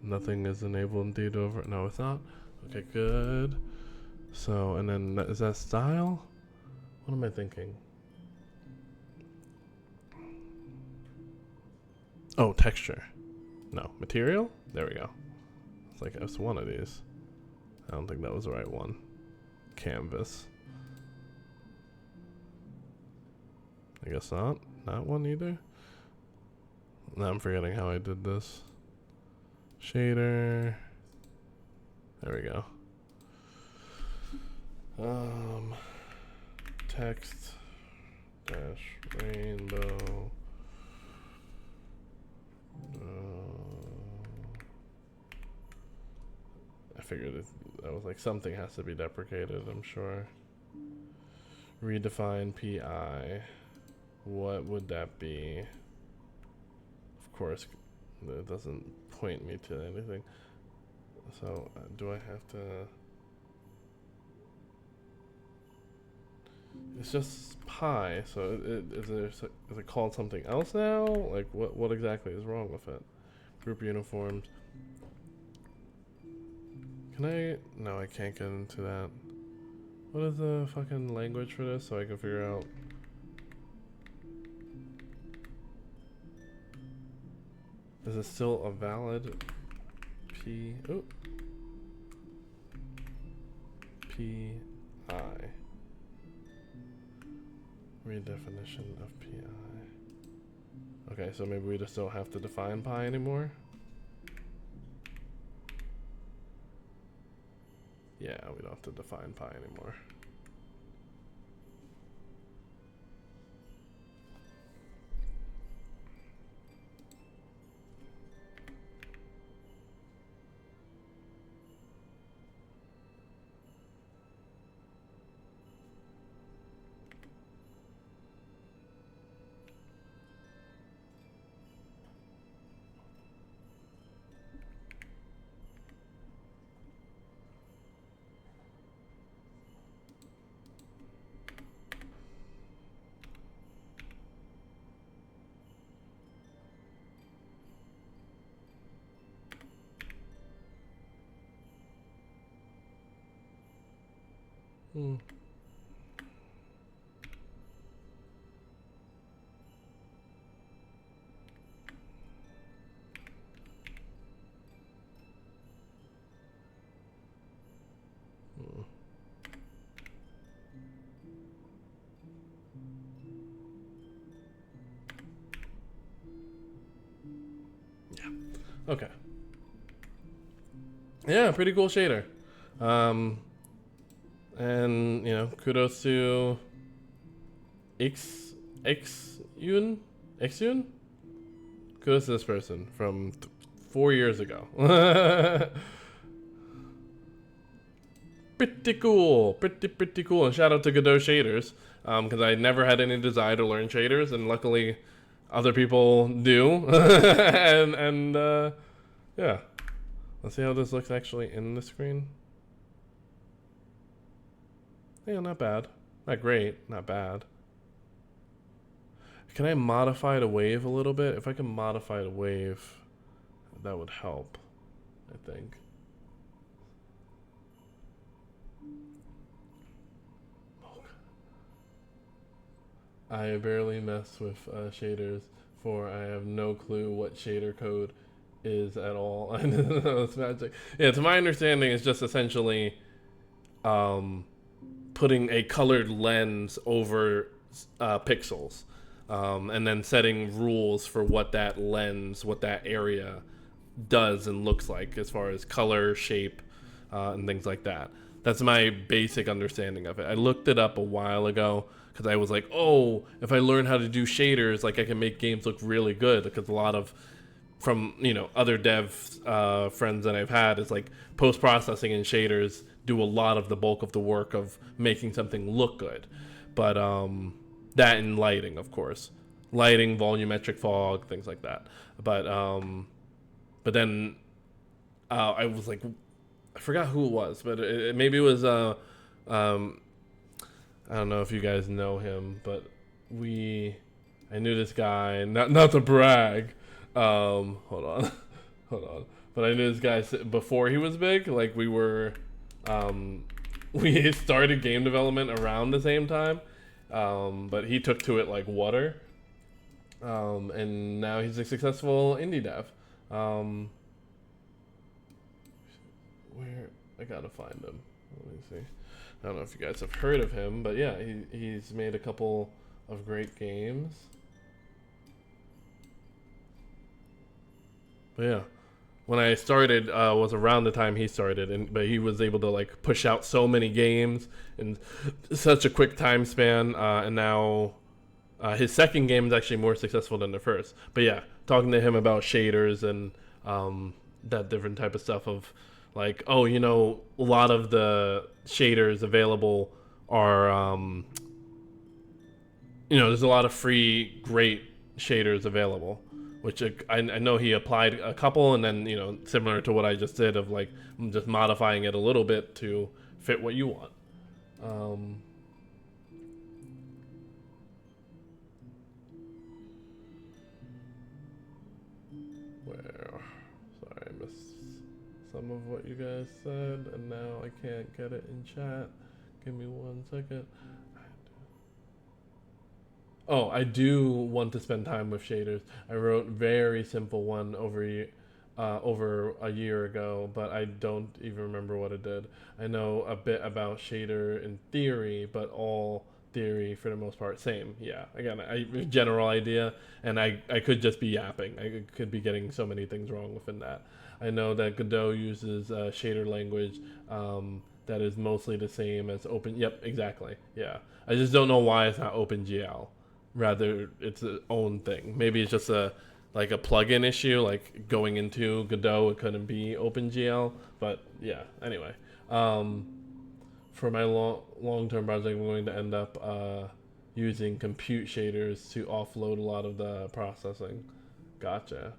Nothing is enabled in theme over. No, it's not. Okay, good. So, and then is that style? What am I thinking? Oh, texture. No, material? There we go. It's like it's one of these. I don't think that was the right one. Canvas. I guess not. Not one either. Now I'm forgetting how I did this. Shader. There we go. Text dash rainbow. I figured that was like something has to be deprecated, I'm sure. Redefine PI. What would that be? Of course, it doesn't point me to anything. So, do I have to... It's just pi, so is it called something else now? Like, what exactly is wrong with it? Group uniforms. Can I... No, I can't get into that. What is the fucking language for this so I can figure out... Is it still a valid P... Oh. PI. Redefinition of PI. Okay, so maybe we just don't have to define pi anymore? Yeah, we don't have to define pi anymore. Hmm. Okay. Yeah, pretty cool shader. Um, and kudos to X Yun. Kudos to this person from 4 years ago. Pretty cool, pretty cool. And shout out to Godot shaders, because I never had any desire to learn shaders, and luckily, other people do. and yeah. Let's see how this looks actually in the screen. Yeah, not bad. Not great, not bad. Can I modify the wave a little bit? If I can modify the wave, that would help, I think. I barely mess with shaders, for I have no clue what shader code is at all. I know it's magic. Yeah, to my understanding, it's just essentially putting a colored lens over pixels, and then setting rules for what that lens, what that area does and looks like as far as color, shape, and things like that. That's my basic understanding of it. I looked it up a while ago because I was like, oh, if I learn how to do shaders, like I can make games look really good. Because a lot of from other dev friends that I've had is like post processing and shaders do a lot of the bulk of the work of making something look good. But that and lighting, of course, lighting, volumetric fog, things like that. But then I was like, I forgot who it was, but maybe it was I don't know if you guys know him, but I knew this guy. Not to brag. Hold on, hold on. But I knew this guy before he was big. Like we started game development around the same time, but he took to it like water. And now he's a successful indie dev. Where I gotta find him. Let me see. I don't know if you guys have heard of him, but yeah, he's made a couple of great games. But yeah, when I started was around the time he started, but he was able to like push out so many games in such a quick time span, and now his second game is actually more successful than the first. But yeah, talking to him about shaders and that different type of stuff of like, oh, a lot of the shaders available are, there's a lot of free, great shaders available, which I know he applied a couple, and then, similar to what I just did of like, I'm just modifying it a little bit to fit what you want. Sorry, I missed some of what you guys said, and now I can't get it in chat. Give me 1 second. Oh, I do want to spend time with shaders. I wrote very simple one over a year ago, but I don't even remember what it did. I know a bit about shader in theory, but all theory for the most part same. Yeah, again, general idea, and I could just be yapping. I could be getting so many things wrong within that. I know that Godot uses shader language that is mostly the same as Open. Yep, exactly. Yeah, I just don't know why it's not OpenGL. Rather, it's its own thing. Maybe it's just a plugin issue, like going into Godot, it couldn't be OpenGL. But yeah, anyway, for my long-term project, I'm going to end up using compute shaders to offload a lot of the processing. Gotcha.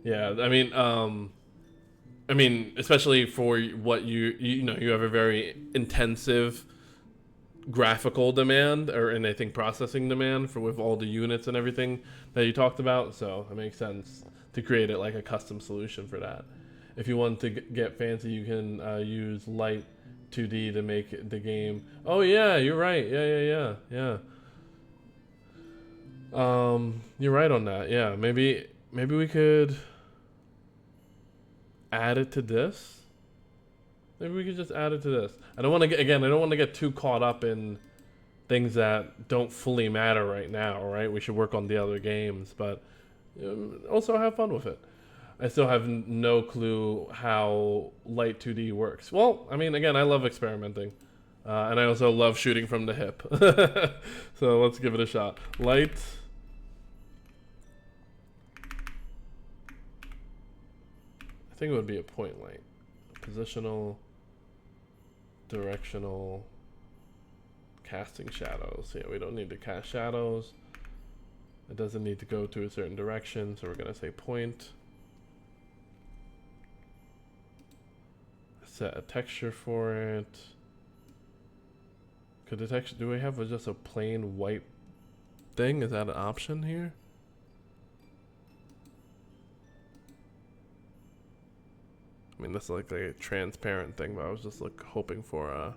Yeah, I mean, especially for what you have a very intensive graphical demand, and I think processing demand for with all the units and everything that you talked about. So it makes sense to create it like a custom solution for that. If you want to get fancy, you can use light 2D to make the game. Oh yeah, you're right. Yeah. You're right on that. Yeah, maybe we could add it to this. Maybe we could just add it to this. I don't want to get again. I don't want to get too caught up in things that don't fully matter right now. Right? We should work on the other games, but also have fun with it. I still have no clue how light 2D works. Well, I mean, again, I love experimenting. And I also love shooting from the hip. So let's give it a shot. Light. I think it would be a point light. Positional, directional, casting shadows. Yeah, we don't need to cast shadows. It doesn't need to go to a certain direction, so we're going to say point. Set a texture for it. Could the texture, do we have just a plain white thing? Is that an option here? I mean, this is like a transparent thing, but I was just like hoping for a.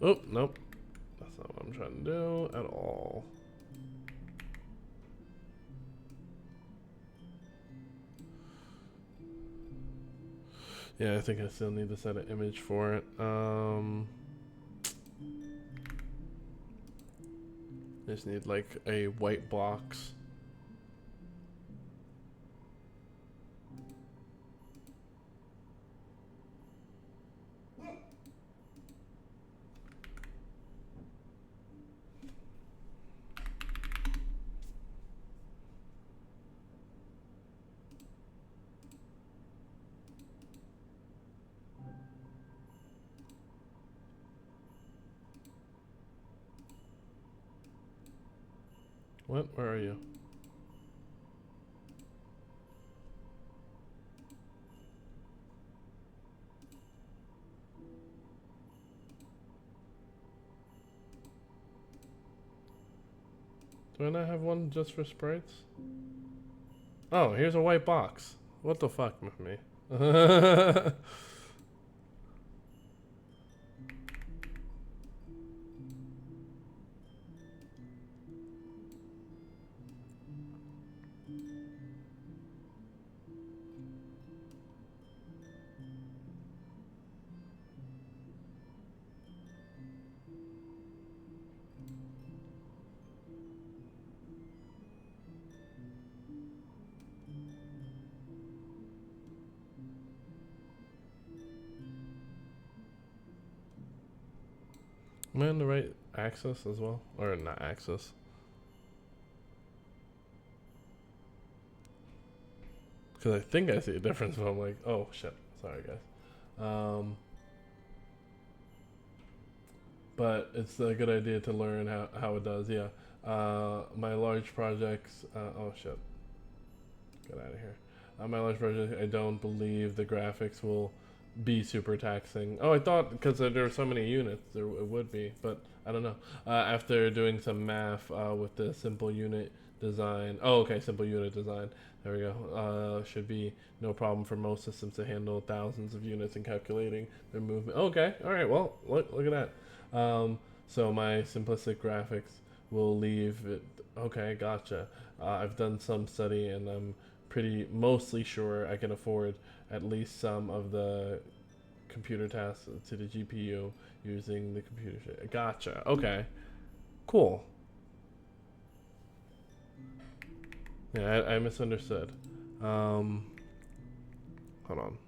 Oh, nope. That's not what I'm trying to do at all. Yeah, I think I still need to set an image for it. Just need like a white box. What? Where are you? Do I not have one just for sprites? Oh, here's a white box. What the fuck with me? Am I on the right axis as well? Or not axis? Because I think I see a difference, but I'm like, oh shit. Sorry, guys. But it's a good idea to learn how it does, yeah. My large projects, oh shit. Get out of here. My large project, I don't believe the graphics will be super taxing. Oh, I thought because there are so many units, it would be, but I don't know. After doing some math with the simple unit design, oh, okay, simple unit design. There we go. Should be no problem for most systems to handle thousands of units and calculating their movement. Okay, all right. Well, look at that. So my simplistic graphics will leave it. Okay, gotcha. I've done some study and I'm mostly sure I can afford at least some of the computer tasks to the GPU using the computer. Gotcha. Okay. Cool. Yeah, I misunderstood. Hold on.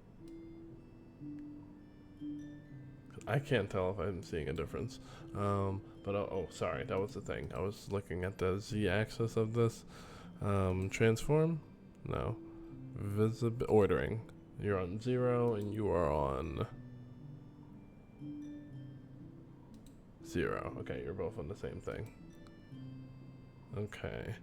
I can't tell if I'm seeing a difference. But oh, sorry, that was the thing. I was looking at the z-axis of this. Transform? No. Ordering. You're on 0 and you are on 0. Okay, you're both on the same thing. Okay.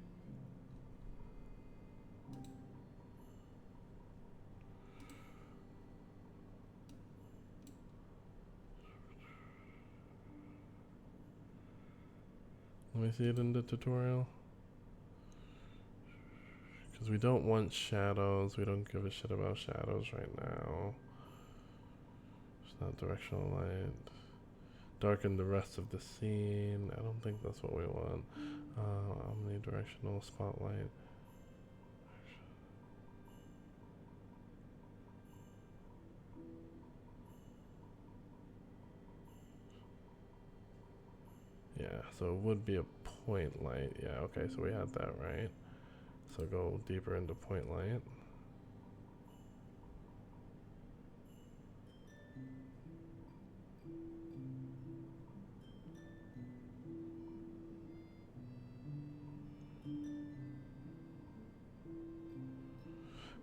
Let me see it in the tutorial. Because we don't want shadows. We don't give a shit about shadows right now. It's not directional light. Darken the rest of the scene. I don't think that's what we want. Omnidirectional spotlight. Yeah, so it would be a point light. Yeah, okay, so we had that right. So go deeper into point light.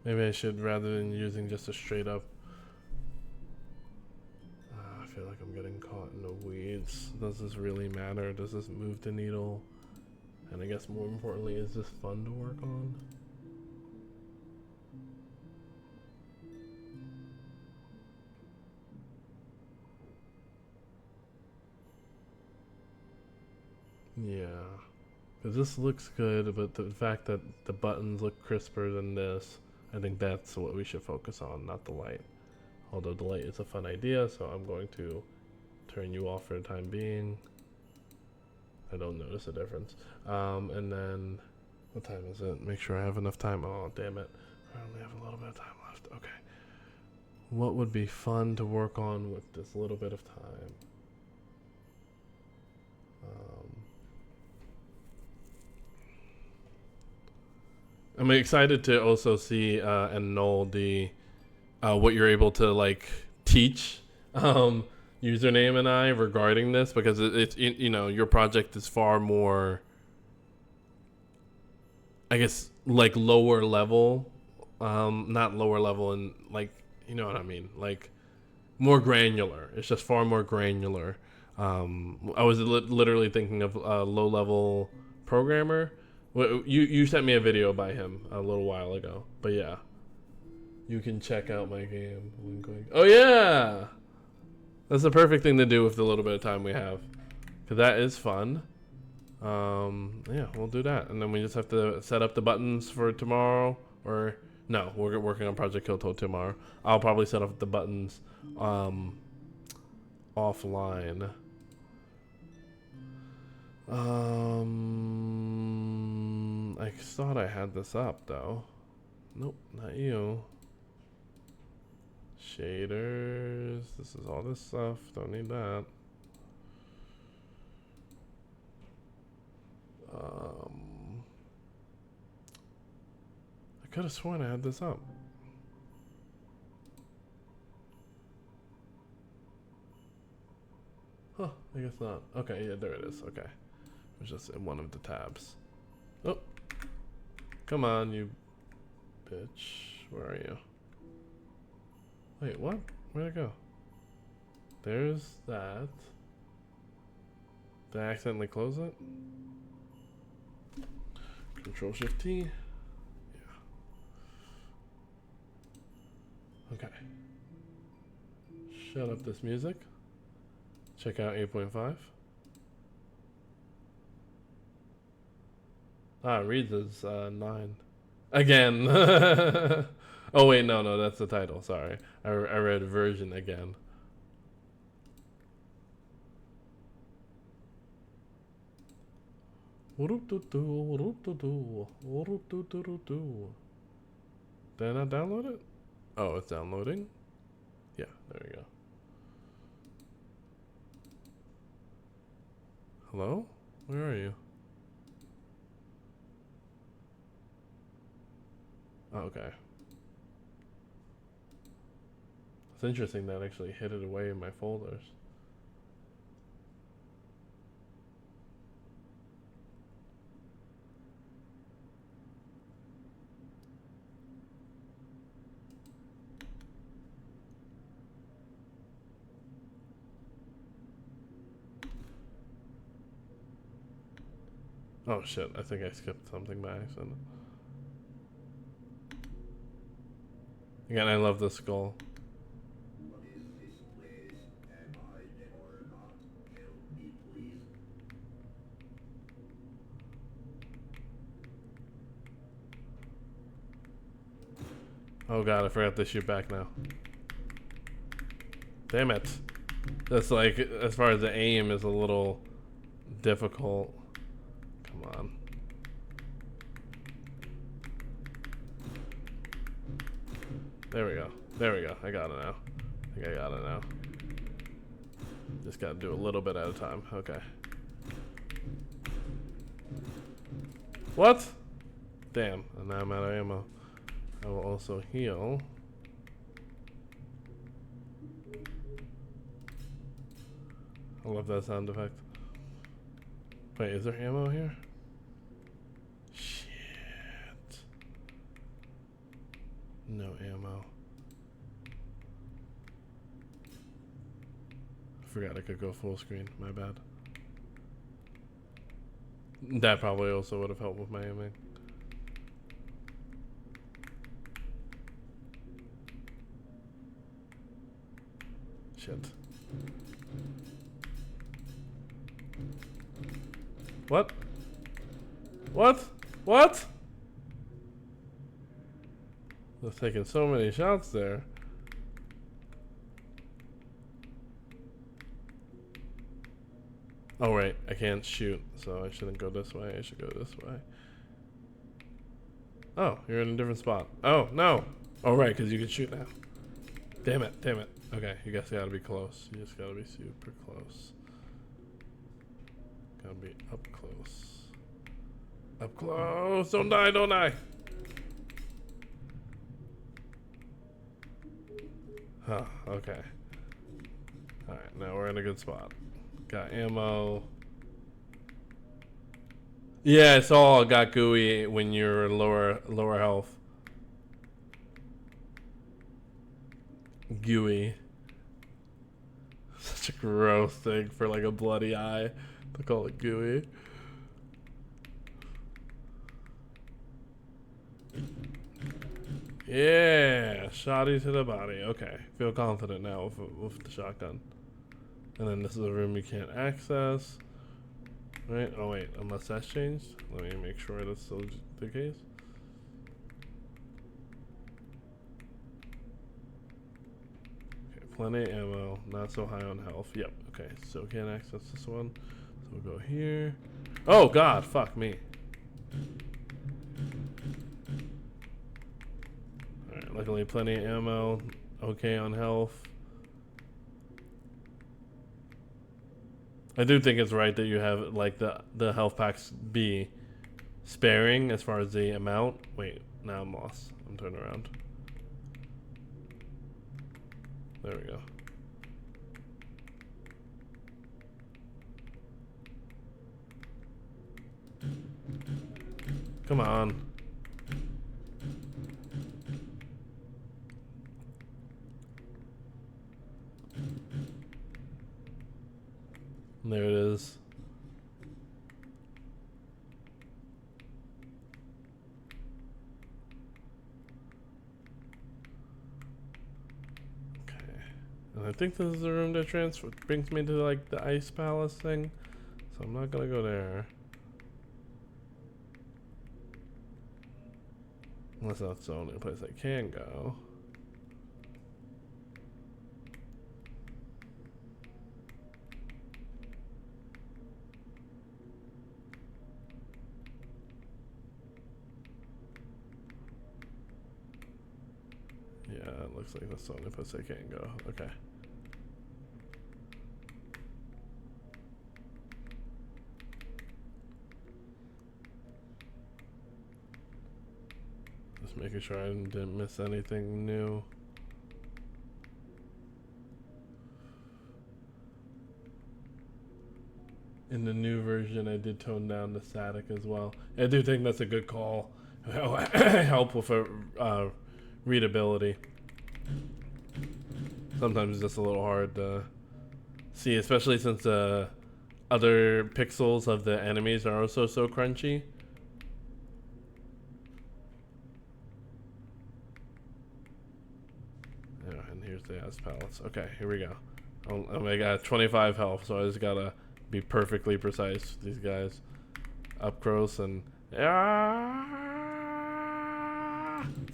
Maybe I should, rather than using just a straight up. I feel like I'm getting caught in the weeds. Does this really matter? Does this move the needle? And I guess more importantly, is this fun to work on? Yeah. Because this looks good, but the fact that the buttons look crisper than this, I think that's what we should focus on, not the light. Although the light is a fun idea, so I'm going to turn you off for the time being. I don't notice a difference. And then, what time is it? Make sure I have enough time. Oh, damn it. I only have a little bit of time left. Okay. What would be fun to work on with this little bit of time? I'm excited to also see and know the what you're able to like teach username and I regarding this, because it's you know, your project is far more, I guess, like lower level, not lower level, and like, you know what I mean, like more granular. It's just far more granular. I was literally thinking of a low level programmer. You sent me a video by him a little while ago, but yeah, you can check out my game. Oh yeah, that's the perfect thing to do with the little bit of time we have, because that is fun. Yeah, we'll do that, and then we just have to set up the buttons for tomorrow. Or no, we're working on Project Kyoto tomorrow. I'll probably set up the buttons offline. I thought I had this up though. Nope, not you. Shaders. This is all this stuff. Don't need that. I could have sworn I had this up. Huh, I guess not. Okay, yeah, there it is. Okay. It was just in one of the tabs. Oh. Come on, you bitch. Where are you? Wait, what? Where'd it go? There's that. Did I accidentally close it? Control Shift T. Yeah. Okay. Shut up this music. Check out 8.5. Ah, it reads as 9. Again. Oh wait, no, that's the title. Sorry, I read version again. Did I not download it? Oh, it's downloading? Yeah, there we go. Hello? Where are you? Oh, okay. It's interesting that I actually hid it away in my folders. Oh shit, I think I skipped something by accident. Again, I love the skull. What is this place? Am I dead or not? Help me, please. Oh god, I forgot to shoot back now. Damn it. That's like, as far as the aim is a little difficult. Come on. There we go. There we go. I got it now. I think I got it now. Just gotta do a little bit at a time. Okay. What? Damn. And now I'm out of ammo. I will also heal. I love that sound effect. Wait, is there ammo here? Shit. No ammo. I forgot I could go full screen. My bad. That probably also would have helped with my aiming. Shit. What? What? What? I was taking so many shots there. Oh right, I can't shoot, so I shouldn't go this way. I should go this way. Oh, you're in a different spot. Oh, no. Oh right, because you can shoot now. Damn it, damn it. Okay, you guys gotta be close. You just gotta be super close. Gotta be up close. Up close! Don't die, don't die! Huh, okay. Alright, now we're in a good spot. Got ammo. Yeah, it's all got gooey when you're lower health. Gooey. Such a gross thing for like a bloody eye to call it gooey. Yeah, shotty to the body. Okay, feel confident now with the shotgun. And then this is a room you can't access. Right? Oh wait, unless that's changed. Let me make sure that's still the case. Okay, plenty of ammo, not so high on health. Yep, okay, so can't access this one. So we'll go here. Oh god, fuck me. Alright, luckily plenty of ammo. Okay on health. I do think it's right that you have like the health packs be sparing as far as the amount. Wait, now I'm lost. I'm turning around. There we go. Come on. There it is. Okay. And I think this is the room that brings me to like the ice palace thing. So I'm not gonna go there. Unless that's the only place I can go. Yeah, it looks like that's the only place I can go. Okay. Just making sure I didn't miss anything new. In the new version, I did tone down the static as well. I do think that's a good call. Help with readability. Sometimes it's just a little hard to see, especially since other pixels of the enemies are also so crunchy. Yeah, and here's the ice palace. Okay, here we go. I got 25 health, so I just gotta be perfectly precise with these guys. Up close and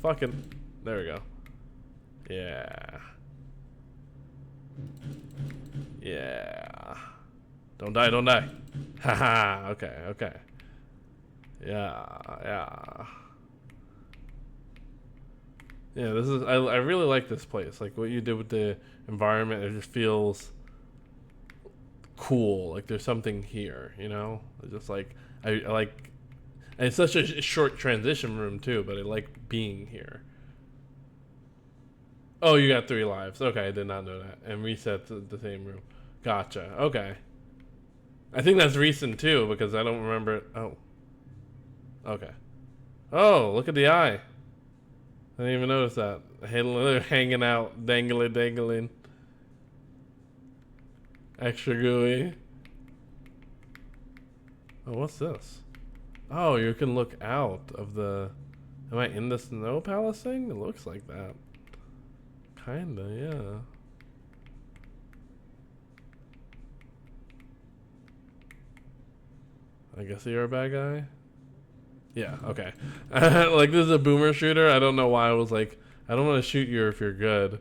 fucking There we go. Yeah. Yeah. Don't die, don't die. Haha, okay, okay. Yeah, yeah. Yeah, this is, I really like this place. Like what you did with the environment, it just feels cool. Like there's something here, you know? It's just like, I like, and it's such a short transition room too, but I like being here. Oh, you got 3 lives. Okay, I did not know that. And reset to the same room. Gotcha. Okay. I think that's recent too because I don't remember it. Oh. Okay. Oh, look at the eye. I didn't even notice that. Hanging out, dangling. Extra gooey. Oh, what's this? Oh, you can look out of the... Am I in the snow palace thing? It looks like that. Kinda, yeah. I guess you're a bad guy? Yeah, okay. Like, this is a boomer shooter. I don't know why I was like, I don't want to shoot you if you're good.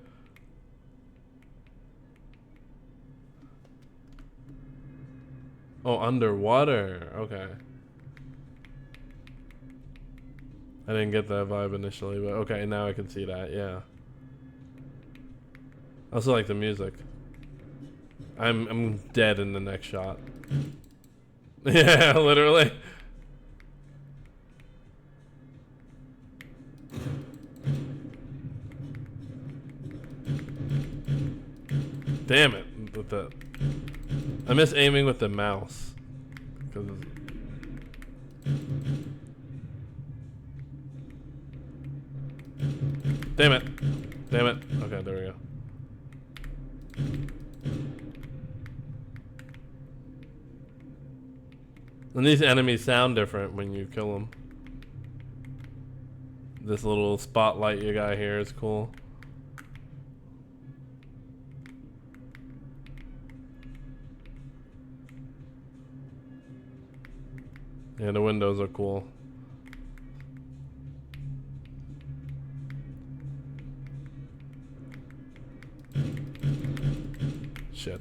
Oh, underwater. Okay. I didn't get that vibe initially, but okay, now I can see that, yeah. I also like the music. I'm dead in the next shot. Yeah, literally. Damn it. With the I miss aiming with the mouse. Cause damn it. Damn it. Okay, there we go. And these enemies sound different when you kill them. This little spotlight you got here is cool. Yeah, the windows are cool. Shit.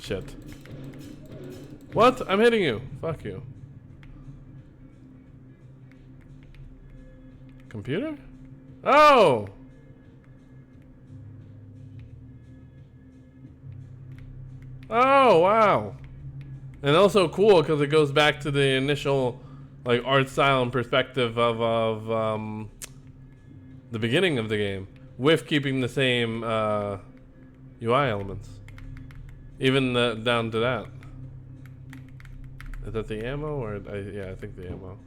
Shit. What? I'm hitting you. Fuck you. Computer? Oh! Oh, wow. And also cool because it goes back to the initial like art style and perspective of the beginning of the game with keeping the same UI elements. Even down to that. Is that the ammo or yeah, I think the ammo.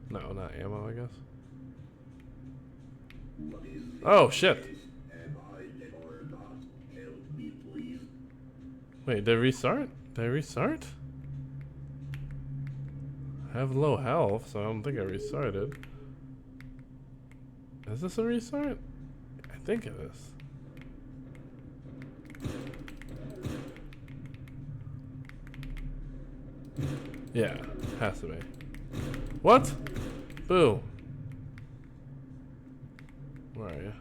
No, not ammo, I guess. Oh shit. Wait, did I restart? Did I restart? I have low health, so I don't think I restarted. Is this a restart? I think it is. Yeah, has to be. What? Boo. Where are you?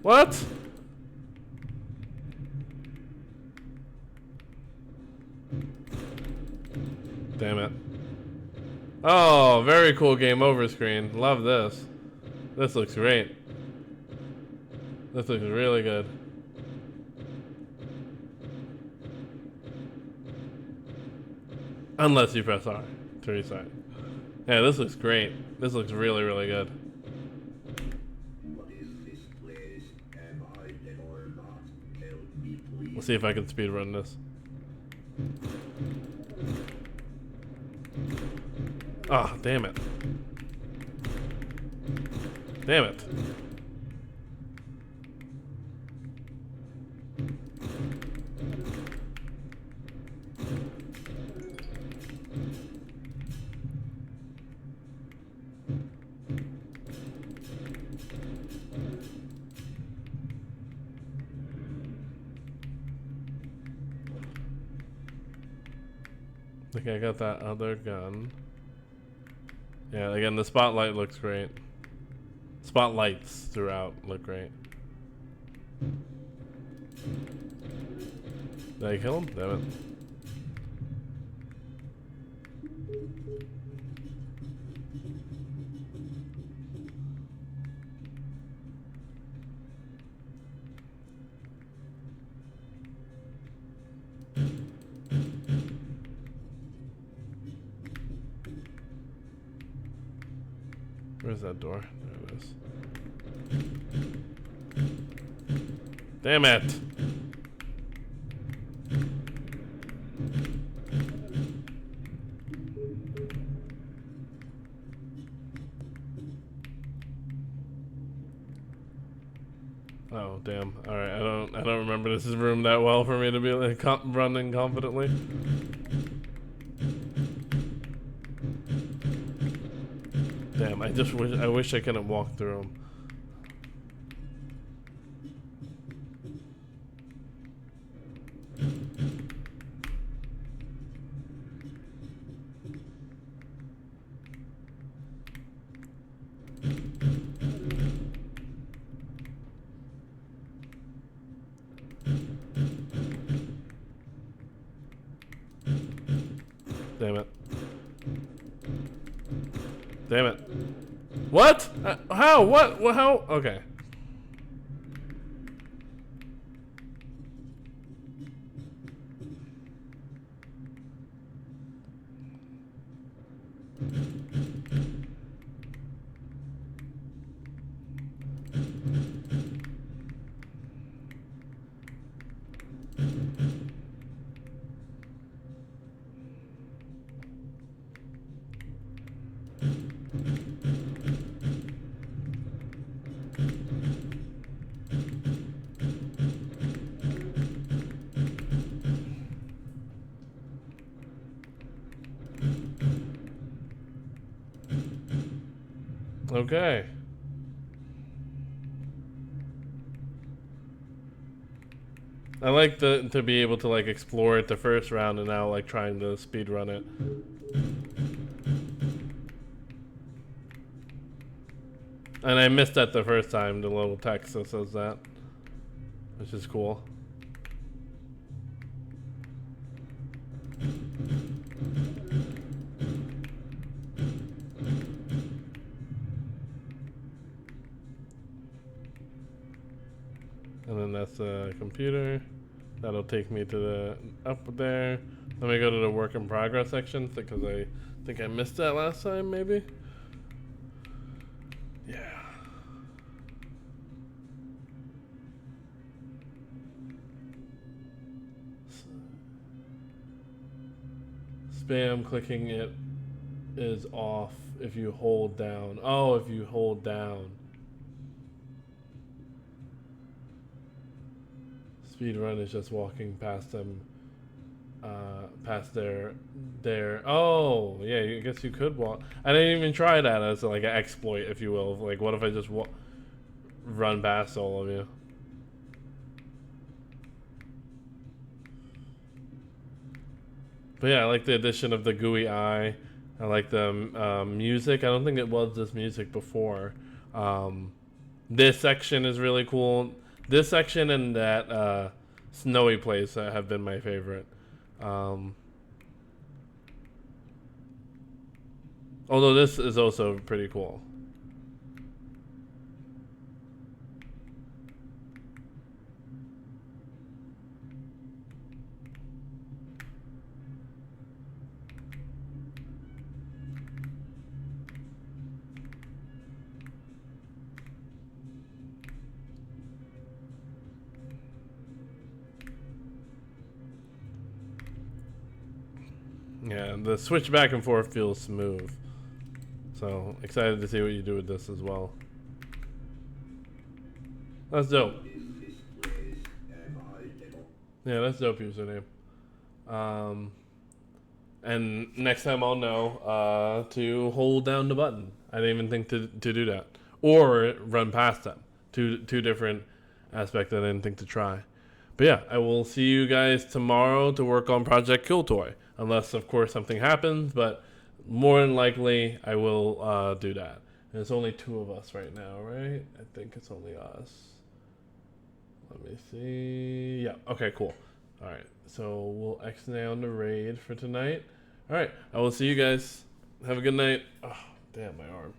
What? Damn it. Oh, very cool game over screen. Love this. This looks great. This looks really good. Unless you press R to restart. Yeah, this looks great. This looks really, really good. What is this place? Am I dead or not? Help me, please. We'll see if I can speedrun this. Ah, damn it. Damn it. Like I got that other gun. Yeah, again, the spotlight looks great. Spotlights throughout look great. Did I kill him? Damn it. Where's that door? There it is. Damn it! Oh damn! All right, I don't remember this room that well for me to be like running confidently. Damn! I wish I couldn't walk through them. Damn it. Damn it. What? How? What? How? Okay. Okay. I like to be able to like explore it the first round and now like trying to speed run it. And I missed that the first time, the little text that says that, which is cool. And then that's the computer. That'll take me to the up there. Let me go to the work in progress section because I think I missed that last time, maybe. Yeah. Spam clicking it is off if you hold down. Oh, if you hold down. Speed run is just walking past them, past their. Oh, yeah. I guess you could walk. I didn't even try that as like an exploit, if you will. Like, what if I just run past all of you? But yeah, I like the addition of the gooey eye. I like the music. I don't think it was this music before. This section is really cool. This section and that snowy place have been my favorite. Although this is also pretty cool. Yeah, the switch back and forth feels smooth. So, excited to see what you do with this as well. That's dope. Yeah, that's dope username. And next time I'll know to hold down the button. I didn't even think to do that. Or run past them. Two different aspects I didn't think to try. But yeah, I will see you guys tomorrow to work on Project Kill Toy. Unless, of course, something happens, but more than likely, I will do that. And it's only 2 of us right now, right? I think it's only us. Let me see. Yeah, okay, cool. Alright, so we'll X-nay on the raid for tonight. Alright, I will see you guys. Have a good night. Oh, damn, my arm.